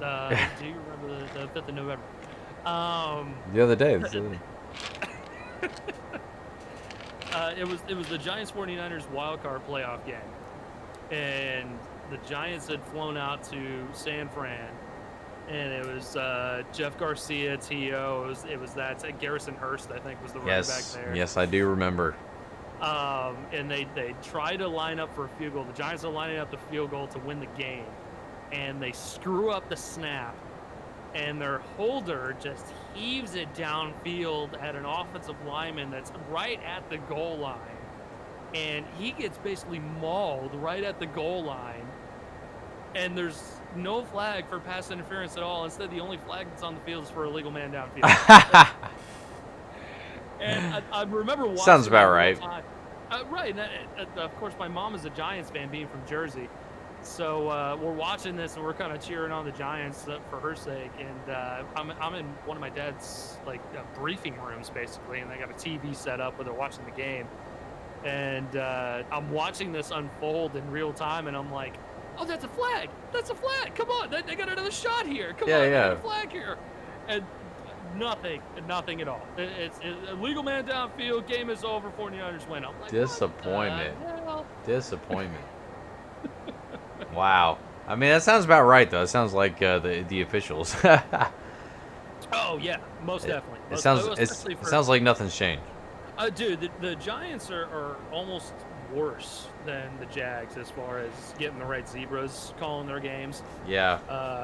Do you remember the 5th of November? The other day. It was the Giants 49ers wild card playoff game, and the Giants had flown out to San Fran, and it was Jeff Garcia, T.O. It was that Garrison Hurst, I think, was the running back there. Yes, I do remember. And they try to line up for a field goal. The Giants are lining up the field goal to win the game, and they screw up the snap, and their holder just heaves it downfield at an offensive lineman that's right at the goal line, and he gets basically mauled right at the goal line, and there's no flag for pass interference at all. Instead, the only flag that's on the field is for illegal man downfield. And I remember watching. Sounds about right. Right. And of course, my mom is a Giants fan, being from Jersey. So we're watching this, and we're kind of cheering on the Giants for her sake. And I'm in one of my dad's briefing rooms, basically, and they got a TV set up where they're watching the game. And I'm watching this unfold in real time, and I'm like, "Oh, that's a flag! That's a flag! Come on, they got another shot here! Come on, they got a flag here!" And nothing at all. It's illegal man downfield. Game is over. 49ers win. I'm like, disappointment. Disappointment. Wow. I mean, that sounds about right, though. It sounds like the officials. Oh yeah, most definitely. It sounds like nothing's changed. Dude, the Giants are almost worse than the Jags as far as getting the right zebras calling their games. Yeah.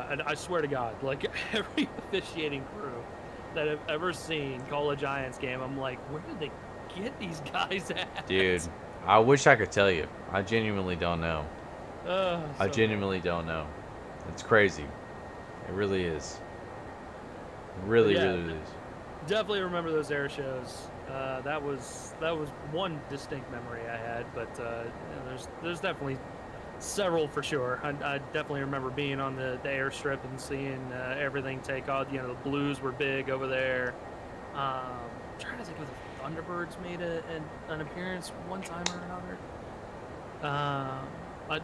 And I swear to God, like every officiating crew that I've ever seen call a Giants game, I'm like, where did they get these guys at? Dude, I wish I could tell you. I genuinely don't know. I So genuinely don't know. It's crazy. It really is. It really, Yeah. really is. definitely remember those air shows. That was one distinct memory I had, but there's definitely several for sure. I definitely remember being on the airstrip and seeing everything take off. You know, the Blues were big over there. Trying to think if the Thunderbirds made an appearance one time or another.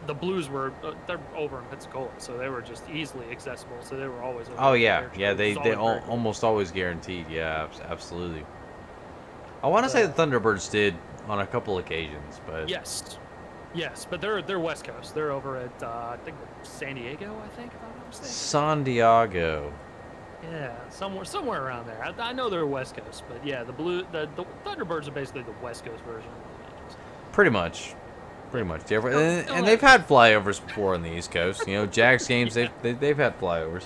The Blues were they're over in Pensacola, so they were just easily accessible. So they were always over Oh there. yeah, Their yeah. show They was they always very cool. almost always guaranteed. Yeah, absolutely. I want to say the Thunderbirds did on a couple occasions, but Yes, but they're West Coast. They're over at I think San Diego, I think, if I'm not mistaken. San Diego. Yeah, somewhere around there. I know they're West Coast, but yeah, the Thunderbirds are basically the West Coast version of the Yankees. Pretty much. Still And they've had flyovers before on the East Coast. You know, Jags games, they've had flyovers.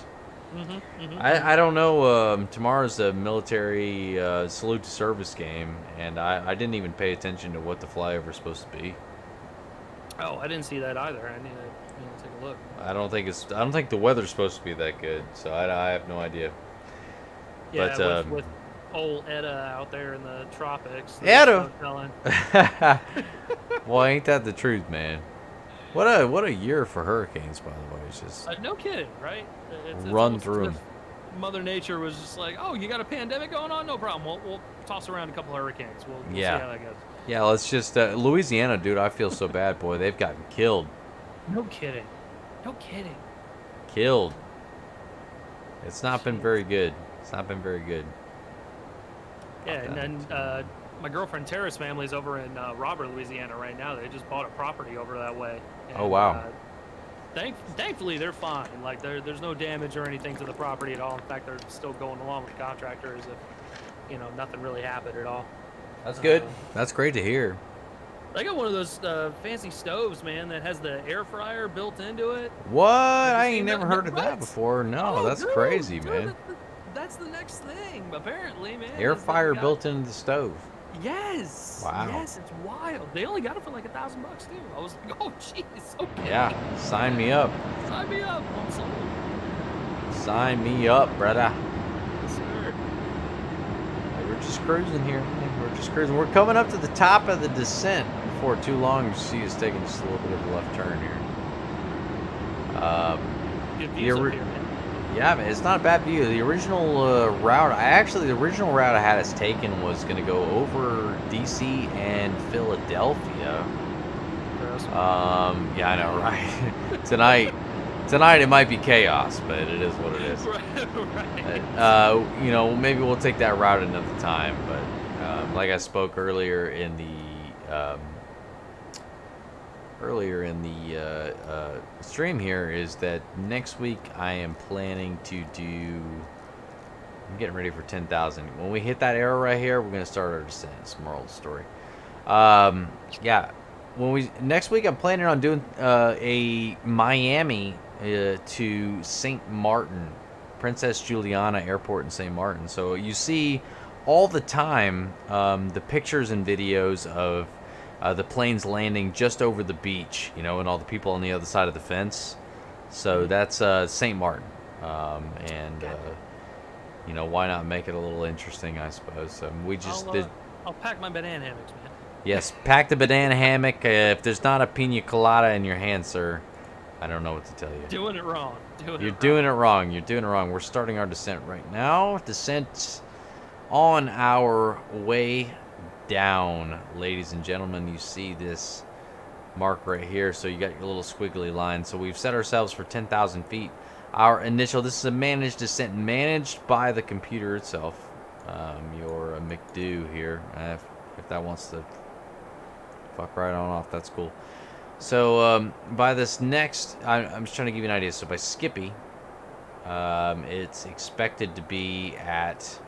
I don't know. Tomorrow's a military salute to service game, and I didn't even pay attention to what the flyover's supposed to be. Oh, I didn't see that either. I need to take a look. I don't think the weather's supposed to be that good, so I have no idea. Yeah, But, with old Etta out there in the tropics. Etta! Telling. Well, ain't that the truth, man? What a year for hurricanes, by the way. It's just No kidding, right? It's run almost through as 'em. if Mother Nature was just like, oh, you got a pandemic going on? No problem. We'll toss around a couple hurricanes. We'll see how that goes. Yeah, let's just Louisiana, dude. I feel so bad, boy. They've gotten killed. No kidding. Killed. It's not been very good. It's not been very good. Yeah, and then my girlfriend Tara's family's over in Robert, Louisiana right now. They just bought a property over that way. And, Oh, wow. Thankfully, they're fine. Like, there's no damage or anything to the property at all. In fact, they're still going along with the contractor as if, nothing really happened at all. That's good. That's great to hear. They got one of those fancy stoves, man, that has the air fryer built into it. What? I you ain't seen never that? heard of that What? before. No, Oh, that's dude, crazy, dude, man. That's that's the next thing, apparently, man. Air is that fryer they got- built into the stove. Yes. Wow. Yes, it's wild. They only got it for like $1,000 too. I was like, oh jeez, okay. Yeah, sign me up. Sign me up. I'm sold. Sign me up, brother. Yes, sir. We're just cruising here, man. We're just cruising. We're coming up to the top of the descent. Before too long, you see us taking just a little bit of a left turn here. Good views up here, man. Yeah, man, it's not a bad view. The original route, the original route I had us taken was going to go over DC and Philadelphia. Gross. Yeah, I know, right? Tonight it might be chaos, but it is what it is. Right. You know, maybe we'll take that route another time. But like I spoke earlier in the stream here, is that next week I am planning to do. I'm getting ready for 10,000. When we hit that arrow right here, we're gonna start our descent. It's a moral of the story. Yeah. Next week I'm planning on doing a Miami to St. Martin, Princess Juliana Airport in St. Martin. So you see all the time the pictures and videos of the planes landing just over the beach, you know, and all the people on the other side of the fence. So that's St. Martin, you know, why not make it a little interesting, I suppose. We just I'll pack my banana hammocks, man. Yes, pack the banana hammock. If there's not a pina colada in your hand, sir, I don't know what to tell you. Doing it wrong. You're doing it wrong. You're doing it wrong. We're starting our descent right now. Descent on our way down, ladies and gentlemen. You see this mark right here, so you got your little squiggly line. So we've set ourselves for 10,000 feet. Our initial, this is a managed descent, managed by the computer itself. Your McDo here, if that wants to fuck right on off, that's cool. So by this next, I'm just trying to give you an idea. So by Skippy, it's expected to be at,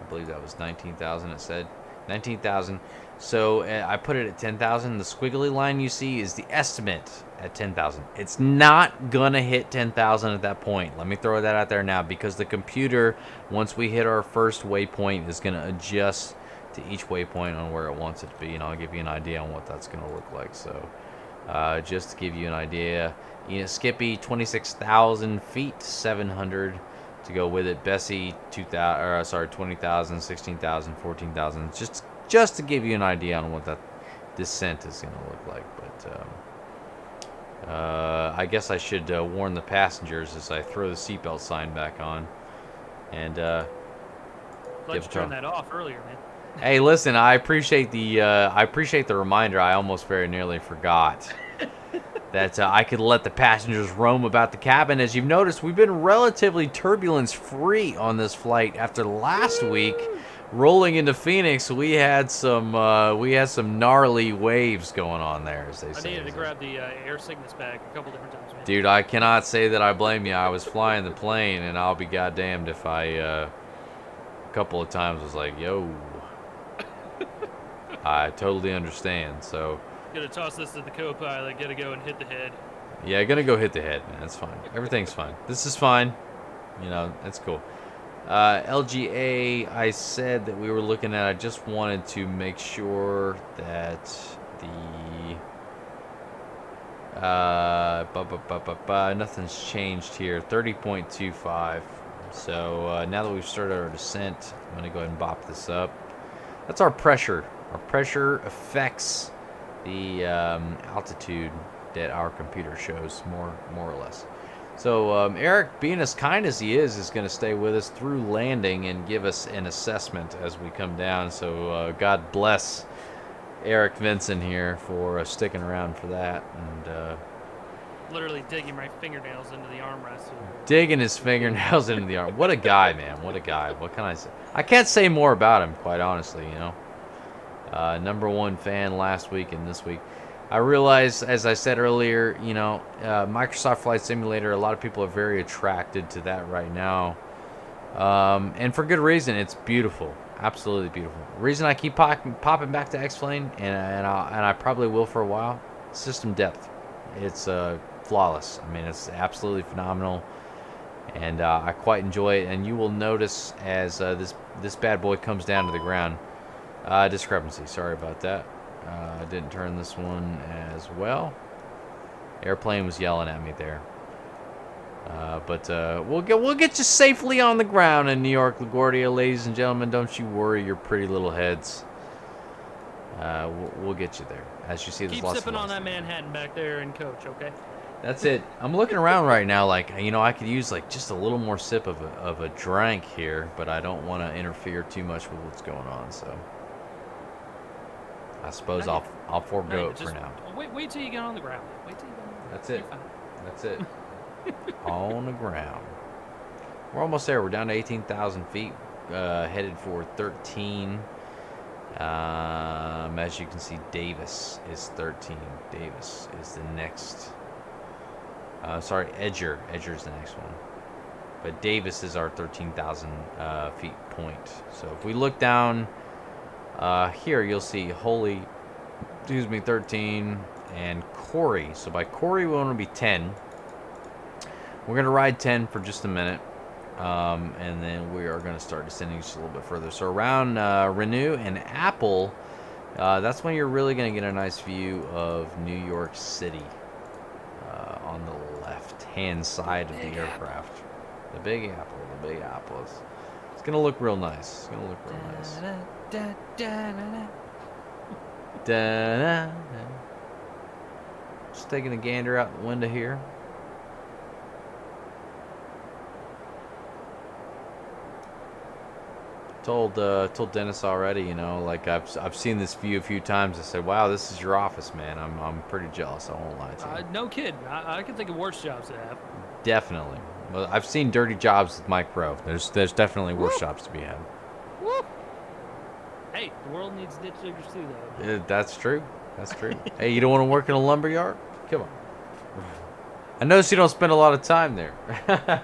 I believe that was 19,000. It said 19,000. So I put it at 10,000. The squiggly line you see is the estimate at 10,000. It's not gonna hit 10,000 at that point. Let me throw that out there now, because the computer, once we hit our first waypoint, is gonna adjust to each waypoint on where it wants it to be, and I'll give you an idea on what that's gonna look like. So just to give you an idea, you know, Skippy 26,000 feet, 700 to go with it. Bessie 20,000, 16,000, 14,000. Just to give you an idea on what that descent is gonna look like. But I guess I should warn the passengers as I throw the seatbelt sign back on. And Glad you turned that off earlier, man. Hey, listen, I appreciate the reminder. I almost very nearly forgot that I could let the passengers roam about the cabin. As you've noticed, we've been relatively turbulence-free on this flight. After last week, rolling into Phoenix, we had some gnarly waves going on there, as they say. I needed to grab the air sickness bag a couple different times, man. Dude, I cannot say that I blame you. I was flying the plane, and I'll be goddamned if I a couple of times was like, yo. I totally understand. So Gotta toss this to the co-pilot. Gotta go and hit the head. yeah, gonna go hit the head, man. That's fine. Everything's fine. This is fine. You know, that's cool. LGA, I said that we were looking at. I just wanted to make sure that the nothing's changed here. 30.25. So now that we've started our descent, I'm gonna go ahead and bop this up. That's our pressure. Our pressure affects the altitude that our computer shows, more or less. So Eric, being as kind as he is going to stay with us through landing and give us an assessment as we come down. So God bless Eric Vinson here for sticking around for that. And Literally digging my fingernails into the armrest. digging his fingernails into the arm. What a guy, man. What a guy. What can I say? I can't say more about him, quite honestly, you know. #1 fan last week and this week. I realize, as I said earlier, you know, Microsoft Flight Simulator, a lot of people are very attracted to that right now. And for good reason. It's beautiful. Absolutely beautiful. The reason I keep popping back to X-Plane, and I probably will for a while, system depth. It's flawless. I mean, it's absolutely phenomenal. and I quite enjoy it. And you will notice as this bad boy comes down to the ground, discrepancy. Sorry about that. I didn't turn this one as well. Airplane was yelling at me there. But we'll get you safely on the ground in New York, LaGuardia, ladies and gentlemen. Don't you worry your pretty little heads. We'll get you there. As you see, there's Keep lots sipping of on that Manhattan back there and coach, okay? That's it. I'm looking around right now, like, you know, I could use like just a little more sip of a drink here, but I don't want to interfere too much with what's going on. So I suppose I'll forego it for now. Wait till you get on the ground. Wait till you get on the ground. That's it. That's it. On the ground. We're almost there. We're down to 18,000 feet, headed for 13. As you can see, Davis is 13. Davis is the next. Sorry, Edger. Edger is the next one. But Davis is our 13,000 feet point. So if we look down here, you'll see 13, and Corey. So by Corey, we want to be 10. We're going to ride 10 for just a minute. And then we are going to start descending just a little bit further. So around Renew and Apple, that's when you're really going to get a nice view of New York City on the left-hand side of the aircraft. The Big Apple, the Big Apple. It's going to look real nice. It's going to look real nice. Just taking a gander out the window here. Told Dennis already, you know, like I've seen this view a few times. I said, "Wow, this is your office, man." I'm pretty jealous. I won't lie to you. No kidding. I can think of worse jobs to have. Definitely. Well, I've seen dirty jobs with Mike Rowe. There's definitely worse jobs to be had. Woo. Hey, the world needs ditch diggers too, though. Yeah, that's true. That's true. Hey, you don't want to work in a lumber yard? Come on. I notice you don't spend a lot of time there. I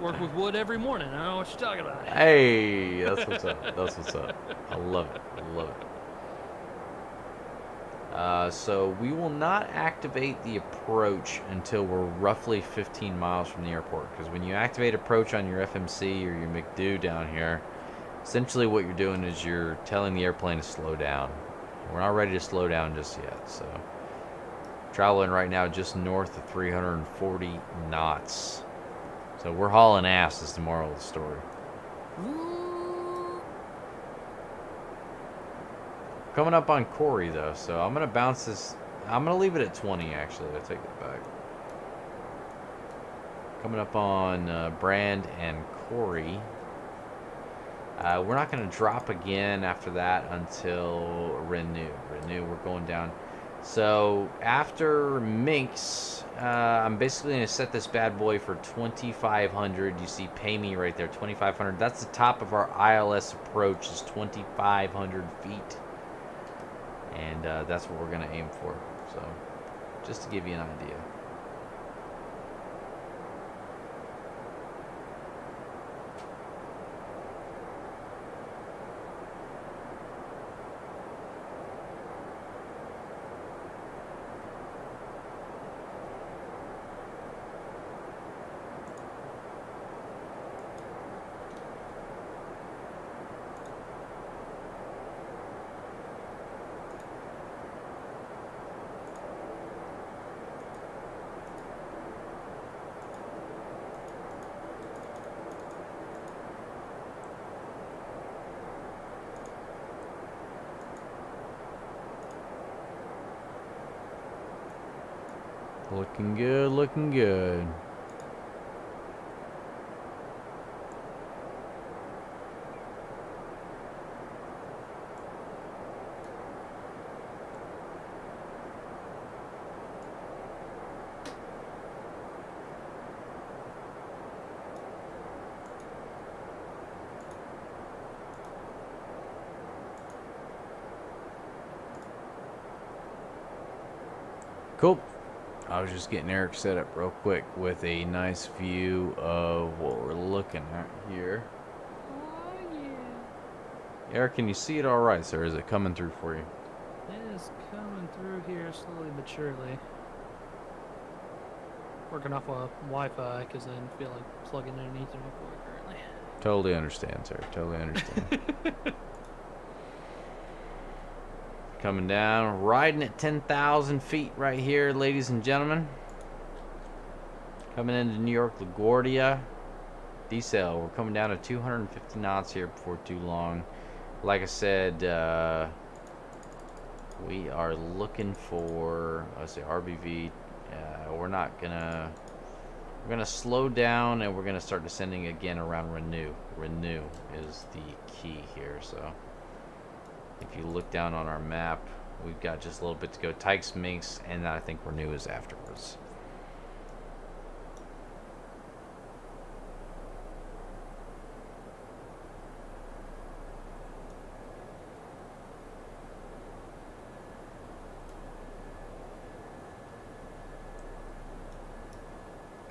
work with wood every morning. I don't know what you're talking about. Hey, that's what's up. That's what's up. I love it. I love it. So we will not activate the approach until we're roughly 15 miles from the airport. Because when you activate approach on your FMC or your McDo down here, essentially what you're doing is you're telling the airplane to slow down. We're not ready to slow down just yet. So traveling right now just north of 340 knots. So we're hauling ass is the moral of the story. Coming up on Corey though, so I'm gonna bounce this. I'm gonna leave it at 20 actually. I'll take it back. Coming up on Brand and Corey. We're not gonna drop again after that until Renew. We're going down. So after Minx, I'm basically going to set this bad boy for 2,500. You see pay me right there, 2,500. That's the top of our ILS approach is 2,500 feet. And that's what we're going to aim for. So just to give you an idea. Looking good, looking good. Cool. I was just getting Eric set up real quick with a nice view of what we're looking at here. Oh, yeah. Eric, can you see it all right, sir? Is it coming through for you? It is coming through here slowly but surely. working off of Wi-Fi because I didn't feel like plugging in an Ethernet cord currently. Totally understand, sir. Totally understand. Coming down, riding at 10,000 feet right here, ladies and gentlemen. Coming into New York LaGuardia. Decel, we're coming down to 250 knots here before too long. Like I said, we are looking for, let's see, RBV. We're gonna slow down and we're gonna start descending again around Renew. Renew is the key here. So if you look down on our map, we've got just a little bit to go. Tykes, Minx, and I think Renew is afterwards.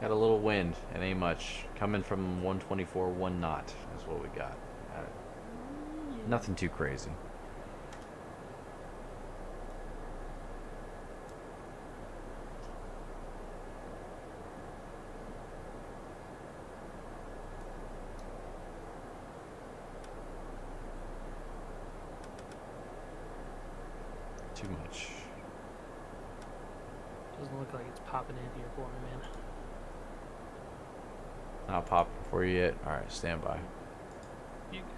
Got a little wind, it ain't much. Coming from 124, 1 knot is what we got. Nothing too crazy. Too much. Doesn't look like it's popping in here for me, man. Not popping for you yet. Alright, stand by. You good?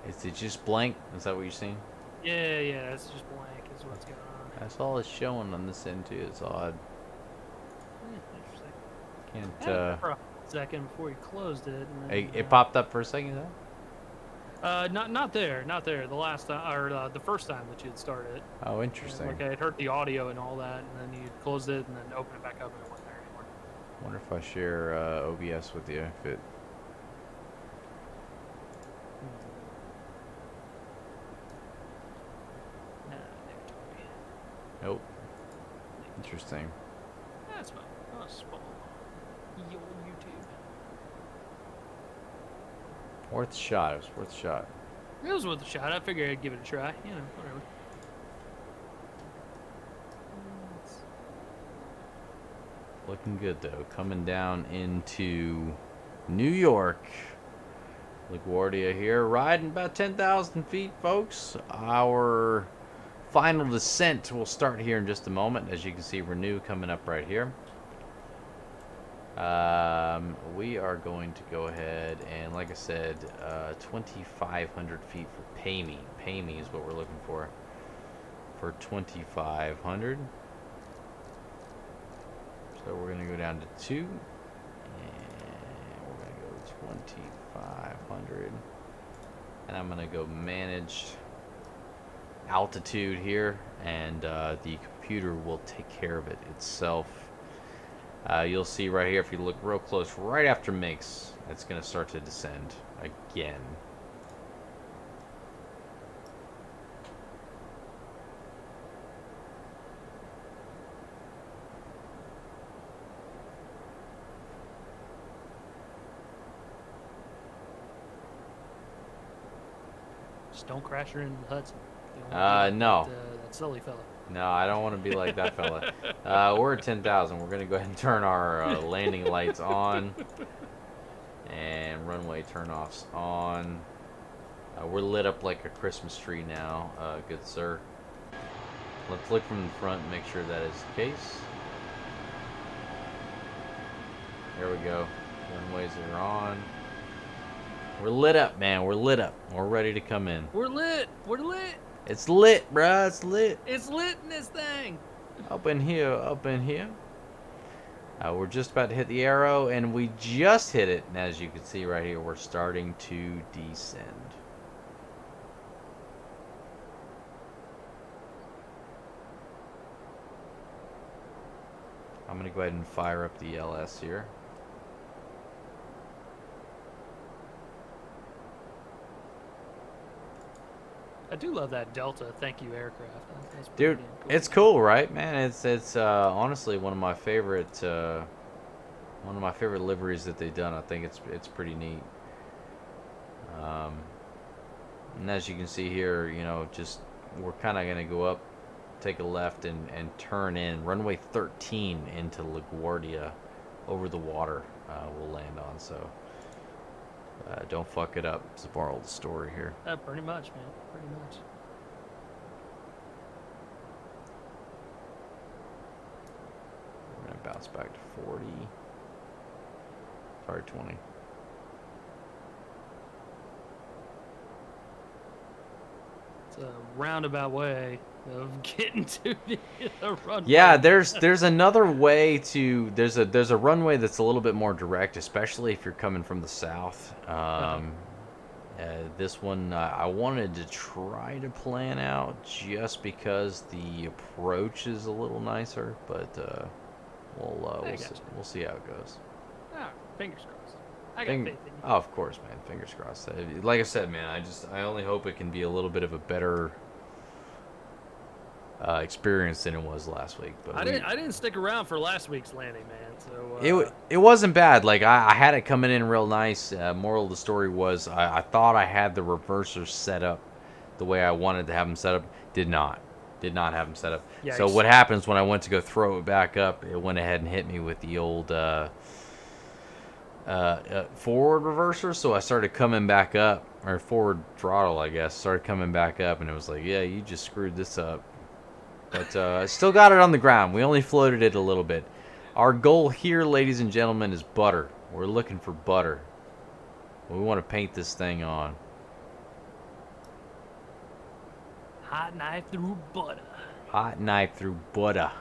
Is it just blank? Is that what you're seeing? Yeah, it's just blank is what's going on. That's all it's showing on this end too. It's odd. Interesting. Can't For a second before you closed it. And then, it popped up for a second though? not there. The last time, or the first time that you had started it. Oh, interesting. Like I had heard the audio and all that, and then you closed it and then opened it back up and it wasn't there anymore. Wonder if I share OBS with you if it. Nope. Interesting. That's fine. I'll spawn your YouTube. Worth a shot. It was worth a shot. It was worth a shot. I figured I'd give it a try. You know, whatever. Looking good though. Coming down into New York. LaGuardia here. Riding about 10,000 feet, folks. Our final descent will start here in just a moment. As you can see, Renew coming up right here. We are going to go ahead and, like I said, 2,500 feet for Pay Me. Pay Me is what we're looking for 2,500. So we're going to go down to 2. And we're going to go 2,500. And I'm going to go manage altitude here, and the computer will take care of it itself. You'll see right here, if you look real close, right after Mix, it's going to start to descend again. Just don't crash her into the Hudson. You don't No. That silly fella. No, I don't want to be like that fella. We're at 10,000. We're going to go ahead and turn our landing lights on. And runway turnoffs on. We're lit up like a Christmas tree now, good sir. Let's look from the front and make sure that is the case. There we go. Runways are on. We're lit up, man. We're lit up. We're ready to come in. We're lit. We're lit. It's lit, bruh. It's lit. It's lit in this thing. Up in here. Up in here. We're just about to hit the arrow, and we just hit it. And as you can see right here, we're starting to descend. I'm going to go ahead and fire up the LS here. do love that Delta thank you aircraft. That's pretty Dude, damn cool. it's cool, right, man? It's honestly one of my favorite liveries that they've done. I think it's pretty neat. And as you can see here, you know, just we're kind of gonna go up, take a left, and turn in runway 13 into LaGuardia, over the water. We'll land on. So don't fuck it up. It's the moral of the story here. Pretty much, man. Pretty much. We're gonna bounce back to 40. Sorry, 20. It's a roundabout way of getting to the runway. Yeah, there's another way to there's a runway that's a little bit more direct, especially if you're coming from the south. This one I wanted to try to plan out just because the approach is a little nicer, but we'll see how it goes. Ah, fingers crossed. I got faith in you. Oh, of course, man. Fingers crossed. Like I said, man, I only hope it can be a little bit of a better experience than it was last week. But I didn't stick around for last week's landing, man. So it wasn't bad. Like I had it coming in real nice. Moral of the story was I thought I had the reversers set up the way I wanted to have them set up. Did not have them set up. Yikes. So what happens when I went to go throw it back up? It went ahead and hit me with the old forward reverser. So I started coming back up, or forward throttle, I guess. Started coming back up, and it was like, yeah, you just screwed this up. But I still got it on the ground. We only floated it a little bit. Our goal here, ladies and gentlemen, is butter. We're looking for butter. We want to paint this thing on. hot knife through butter. Hot knife through butter.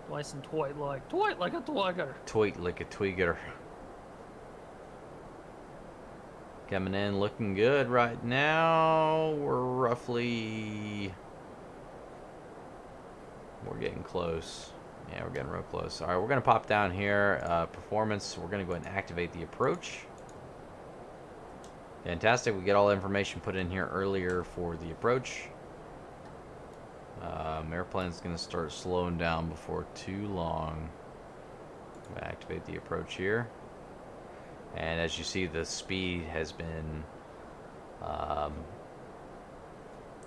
Nice and toy like a twigger. Tweet like a twigger. Coming in looking good right now. We're getting close. Yeah, we're getting real close. All right, we're going to pop down here. Performance, we're going to go ahead and activate the approach. Fantastic. We get all the information put in here earlier for the approach. Airplane's going to start slowing down before too long. I'm going to activate the approach here. And as you see, the speed has been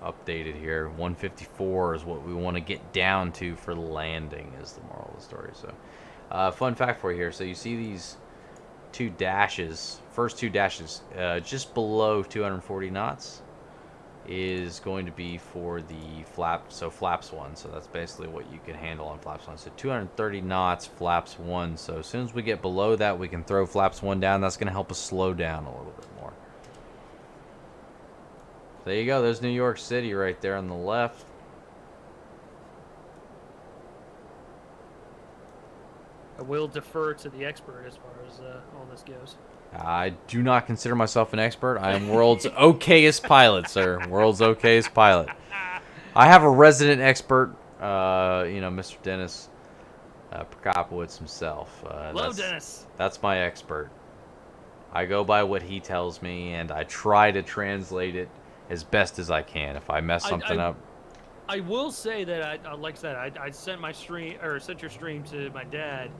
updated here. 154 is what we want to get down to for landing, is the moral of the story. So, fun fact for you here. So you see these two dashes, first two dashes, just below 240 knots is going to be for the flap, so flaps 1. So that's basically what you can handle on flaps 1. So 230 knots, flaps 1. So as soon as we get below that, we can throw flaps 1 down. That's going to help us slow down a little bit more. There you go. There's New York City right there on the left. I will defer to the expert as far as all this goes. I do not consider myself an expert. I am world's okayest pilot, sir. World's okayest pilot. I have a resident expert, Mr. Dennis Prokopowicz himself. Hello, Dennis. That's my expert. I go by what he tells me, and I try to translate it as best as I can. If I mess something up, I will say that like I said, I sent my stream or sent your stream to my dad,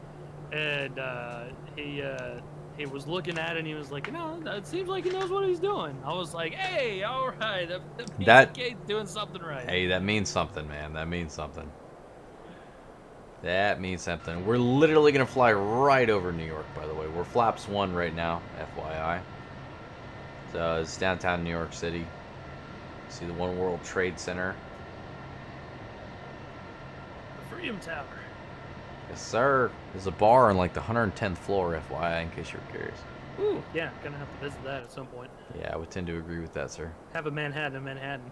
and he was looking at it and he was like, it seems like he knows what he's doing. I was like, hey, all right, that kid's doing something right. Hey, that means something, man. That means something. That means something. We're literally gonna fly right over New York, by the way. We're flaps 1 right now, FYI. So it's downtown New York City. See the One World Trade Center. The Freedom Tower. Yes, sir. There's a bar on like the 110th floor, FYI, in case you're curious. Ooh, yeah, gonna have to visit that at some point. Yeah, I would tend to agree with that, sir. Have a Manhattan in Manhattan.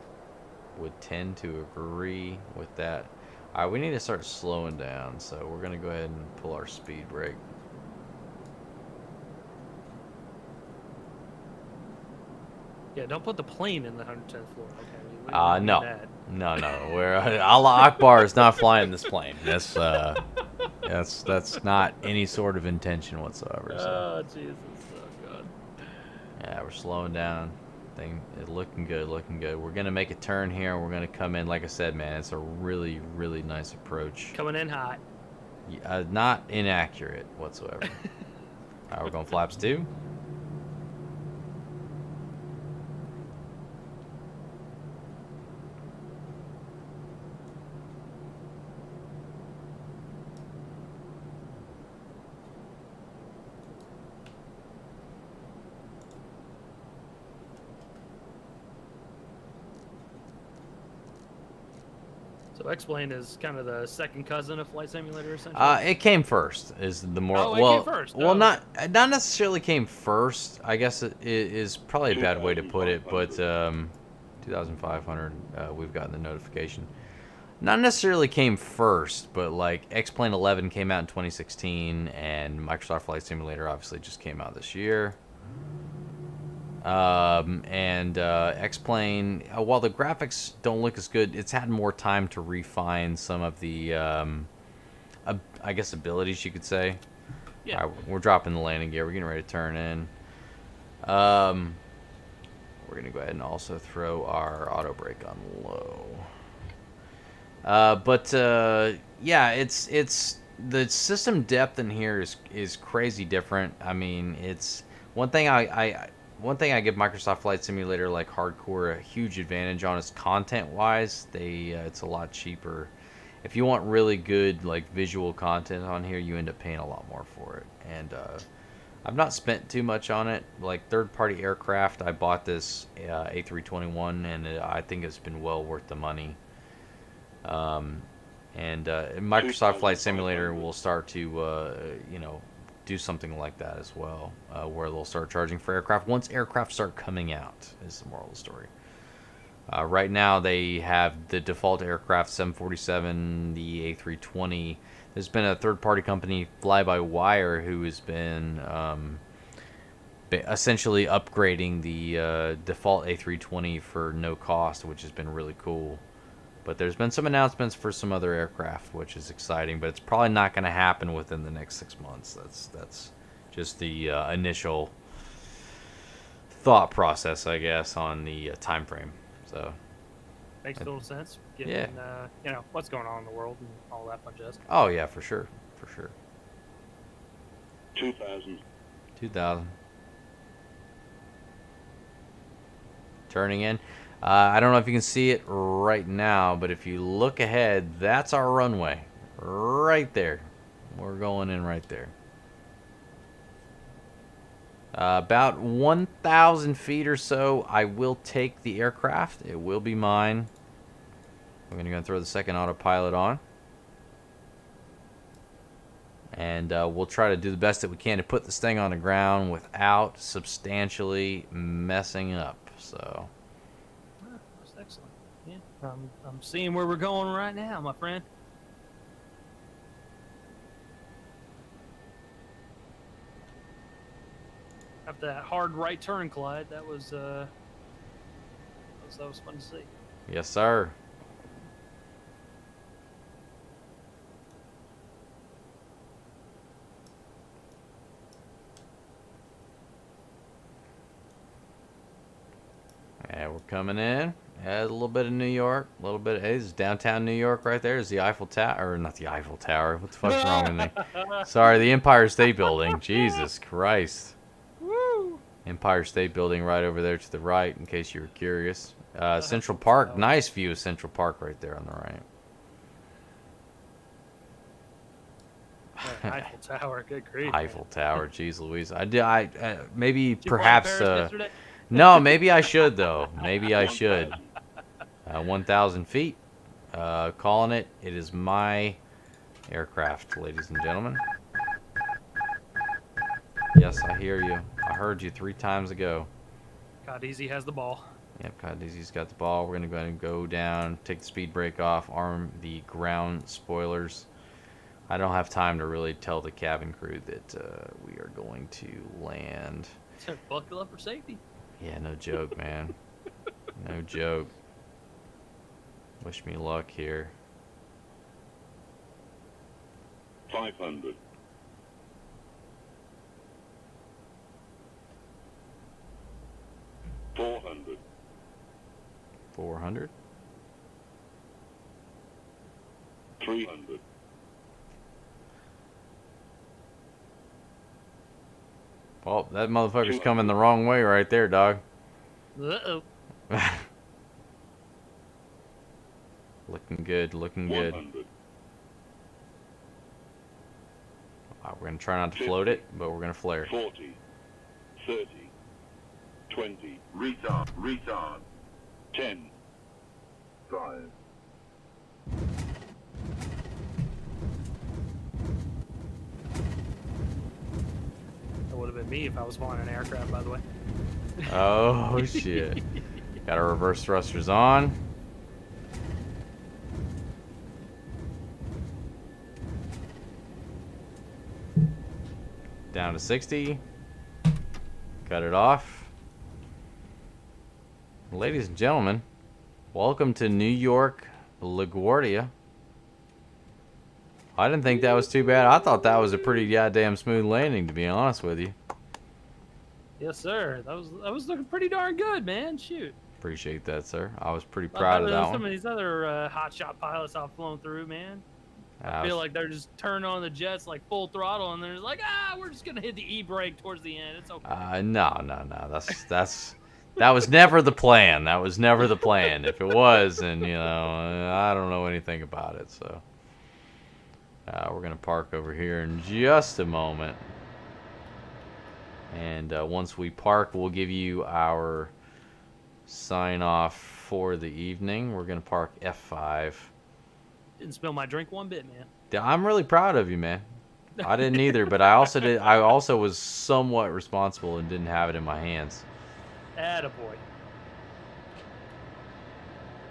Would tend to agree with that. All right, we need to start slowing down, so we're gonna go ahead and pull our speed brake. Yeah, don't put the plane in the 110th floor. Okay. No. We're Allah Akbar is not flying this plane. That's not any sort of intention whatsoever. So. Oh, Jesus, so good. Yeah, we're slowing down. Thing is looking good, looking good. We're gonna make a turn here. We're gonna come in, like I said, man. It's a really, really nice approach. Coming in hot. Not inaccurate whatsoever. Alright, we're going flaps 2. So X-Plane is kind of the second cousin of Flight Simulator, essentially. It came first. Is the more Oh, it well, came first. well, Oh. not necessarily came first. I guess it is probably a bad way to put it, but 2,500. We've gotten the notification. Not necessarily came first, but like X-Plane 11 came out in 2016, and Microsoft Flight Simulator obviously just came out this year. X-Plane, while the graphics don't look as good, it's had more time to refine some of the, I guess, abilities, you could say. Yeah. All right, we're dropping the landing gear. We're getting ready to turn in. We're going to go ahead and also throw our auto brake on low. Yeah, it's the system depth in here is crazy different. I mean, it's one thing I give Microsoft Flight Simulator like hardcore a huge advantage on is content-wise. It's a lot cheaper. If you want really good like visual content on here, you end up paying a lot more for it. And I've not spent too much on it. Like third-party aircraft, I bought this A321, and I think it's been well worth the money. Microsoft Flight Simulator will start to do something like that as well, where they'll start charging for aircraft once aircraft start coming out, is the moral of the story. Right now they have the default aircraft 747, the A320. There's been a third-party company, Fly-by-Wire, who has been essentially upgrading the default A320 for no cost, which has been really cool. But there's been some announcements for some other aircraft, which is exciting, but it's probably not going to happen within the next 6 months. That's just the initial thought process, I guess, on the time frame. So Makes total sense, given what's going on in the world and all that fun jazz. Oh yeah, for sure, for sure. 2,000. Turning in. I don't know if you can see it right now, but if you look ahead, that's our runway. Right there. We're going in right there. About 1,000 feet or so, I will take the aircraft. It will be mine. I'm going to go throw the second autopilot on. And we'll try to do the best that we can to put this thing on the ground without substantially messing up. So... That's excellent. Yeah, I'm seeing where we're going right now, my friend. After that hard right turn, Clyde, that was fun to see. Yes, sir. And we're coming in. A little bit of New York, a little bit. Hey, this is downtown New York right there. Is the Eiffel Tower, or not the Eiffel Tower? What the fuck's wrong with me? Sorry, the Empire State Building. Jesus Christ. Woo! Empire State Building right over there to the right, in case you were curious. Central Park, nice view of Central Park right there on the right. Eiffel Tower, good grief. Eiffel Tower, jeez Louise. Maybe Did you fly to perhaps. Paris yesterday? No, maybe I should though. Maybe I should. 1,000 feet. Calling it. It is my aircraft, ladies and gentlemen. Yes, I hear you. I heard you 3 times ago. Easy has the ball. Yep, Easy's got the ball. We're going to go ahead and go down, take the speed brake off, arm the ground spoilers. I don't have time to really tell the cabin crew that we are going to land. Buckle up for safety. Yeah, no joke, man. No joke. Wish me luck here. 500. 400. 400. 300. Well, that motherfucker's coming the wrong way right there, dog. Uh-oh. Looking good, looking good. 100. We're going to try not to float it, but we're going to flare. 40. 30. 20. Retard. Retard. 10. 5. That would have been me if I was flying an aircraft, by the way. Oh, shit. Got our reverse thrusters on. Down to 60. Cut it off. Ladies and gentlemen, welcome to New York, LaGuardia. I didn't think that was too bad. I thought that was a pretty goddamn smooth landing, to be honest with you. Yes, sir. That was looking pretty darn good, man. Shoot. Appreciate that, sir. I was pretty proud of that Some one. of these other hotshot pilots I've flown through, man. I feel like they're just turning on the jets like full throttle, and they're just like, we're just gonna hit the e-brake towards the end. It's okay. No. That was never the plan. That was never the plan. If it was, then I don't know anything about it. So we're gonna park over here in just a moment, and once we park, we'll give you our sign off for the evening. We're gonna park F5. Didn't spill my drink one bit, man. I'm really proud of you, man. I didn't either, but I also was somewhat responsible and didn't have it in my hands. Attaboy.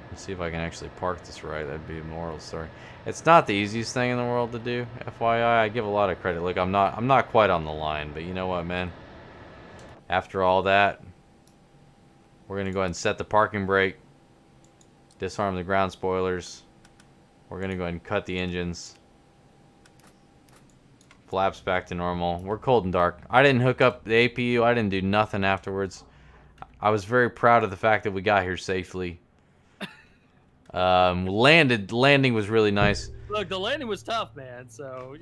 Let's see if I can actually park this right. That'd be a moral story. It's not the easiest thing in the world to do. FYI, I give a lot of credit. Look, I'm not quite on the line, but you know what, man? After all that, we're gonna go ahead and set the parking brake, disarm the ground spoilers. We're gonna go ahead and cut the engines. Flaps back to normal. We're cold and dark. I didn't hook up the APU. I didn't do nothing afterwards. I was very proud of the fact that we got here safely. Landing was really nice. Look, the landing was tough, man. So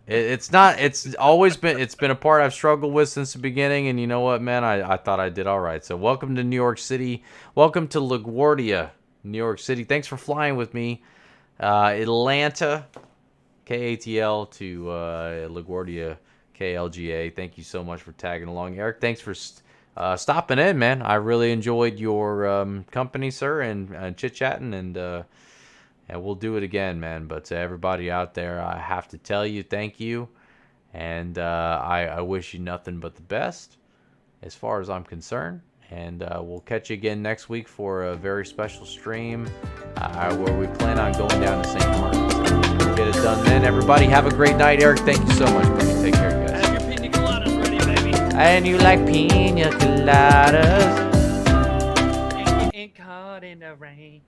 It's been a part I've struggled with since the beginning, and you know what, man? I thought I did all right. So welcome to New York City. Welcome to LaGuardia, New York City. Thanks for flying with me. Atlanta, KATL to LaGuardia, KLGA. Thank you so much for tagging along. Eric, thanks for stopping in, man. I really enjoyed your company, sir, and chit-chatting, and we'll do it again, man. But to everybody out there, I have to tell you thank you, and I wish you nothing but the best as far as I'm concerned. And we'll catch you again next week for a very special stream where we plan on going down to St. Martin's. We'll get it done then. Everybody have a great night. Eric, thank you so much, buddy. Take care, guys. Have your pina coladas ready, baby. And you like pina coladas. Ain't caught in the rain.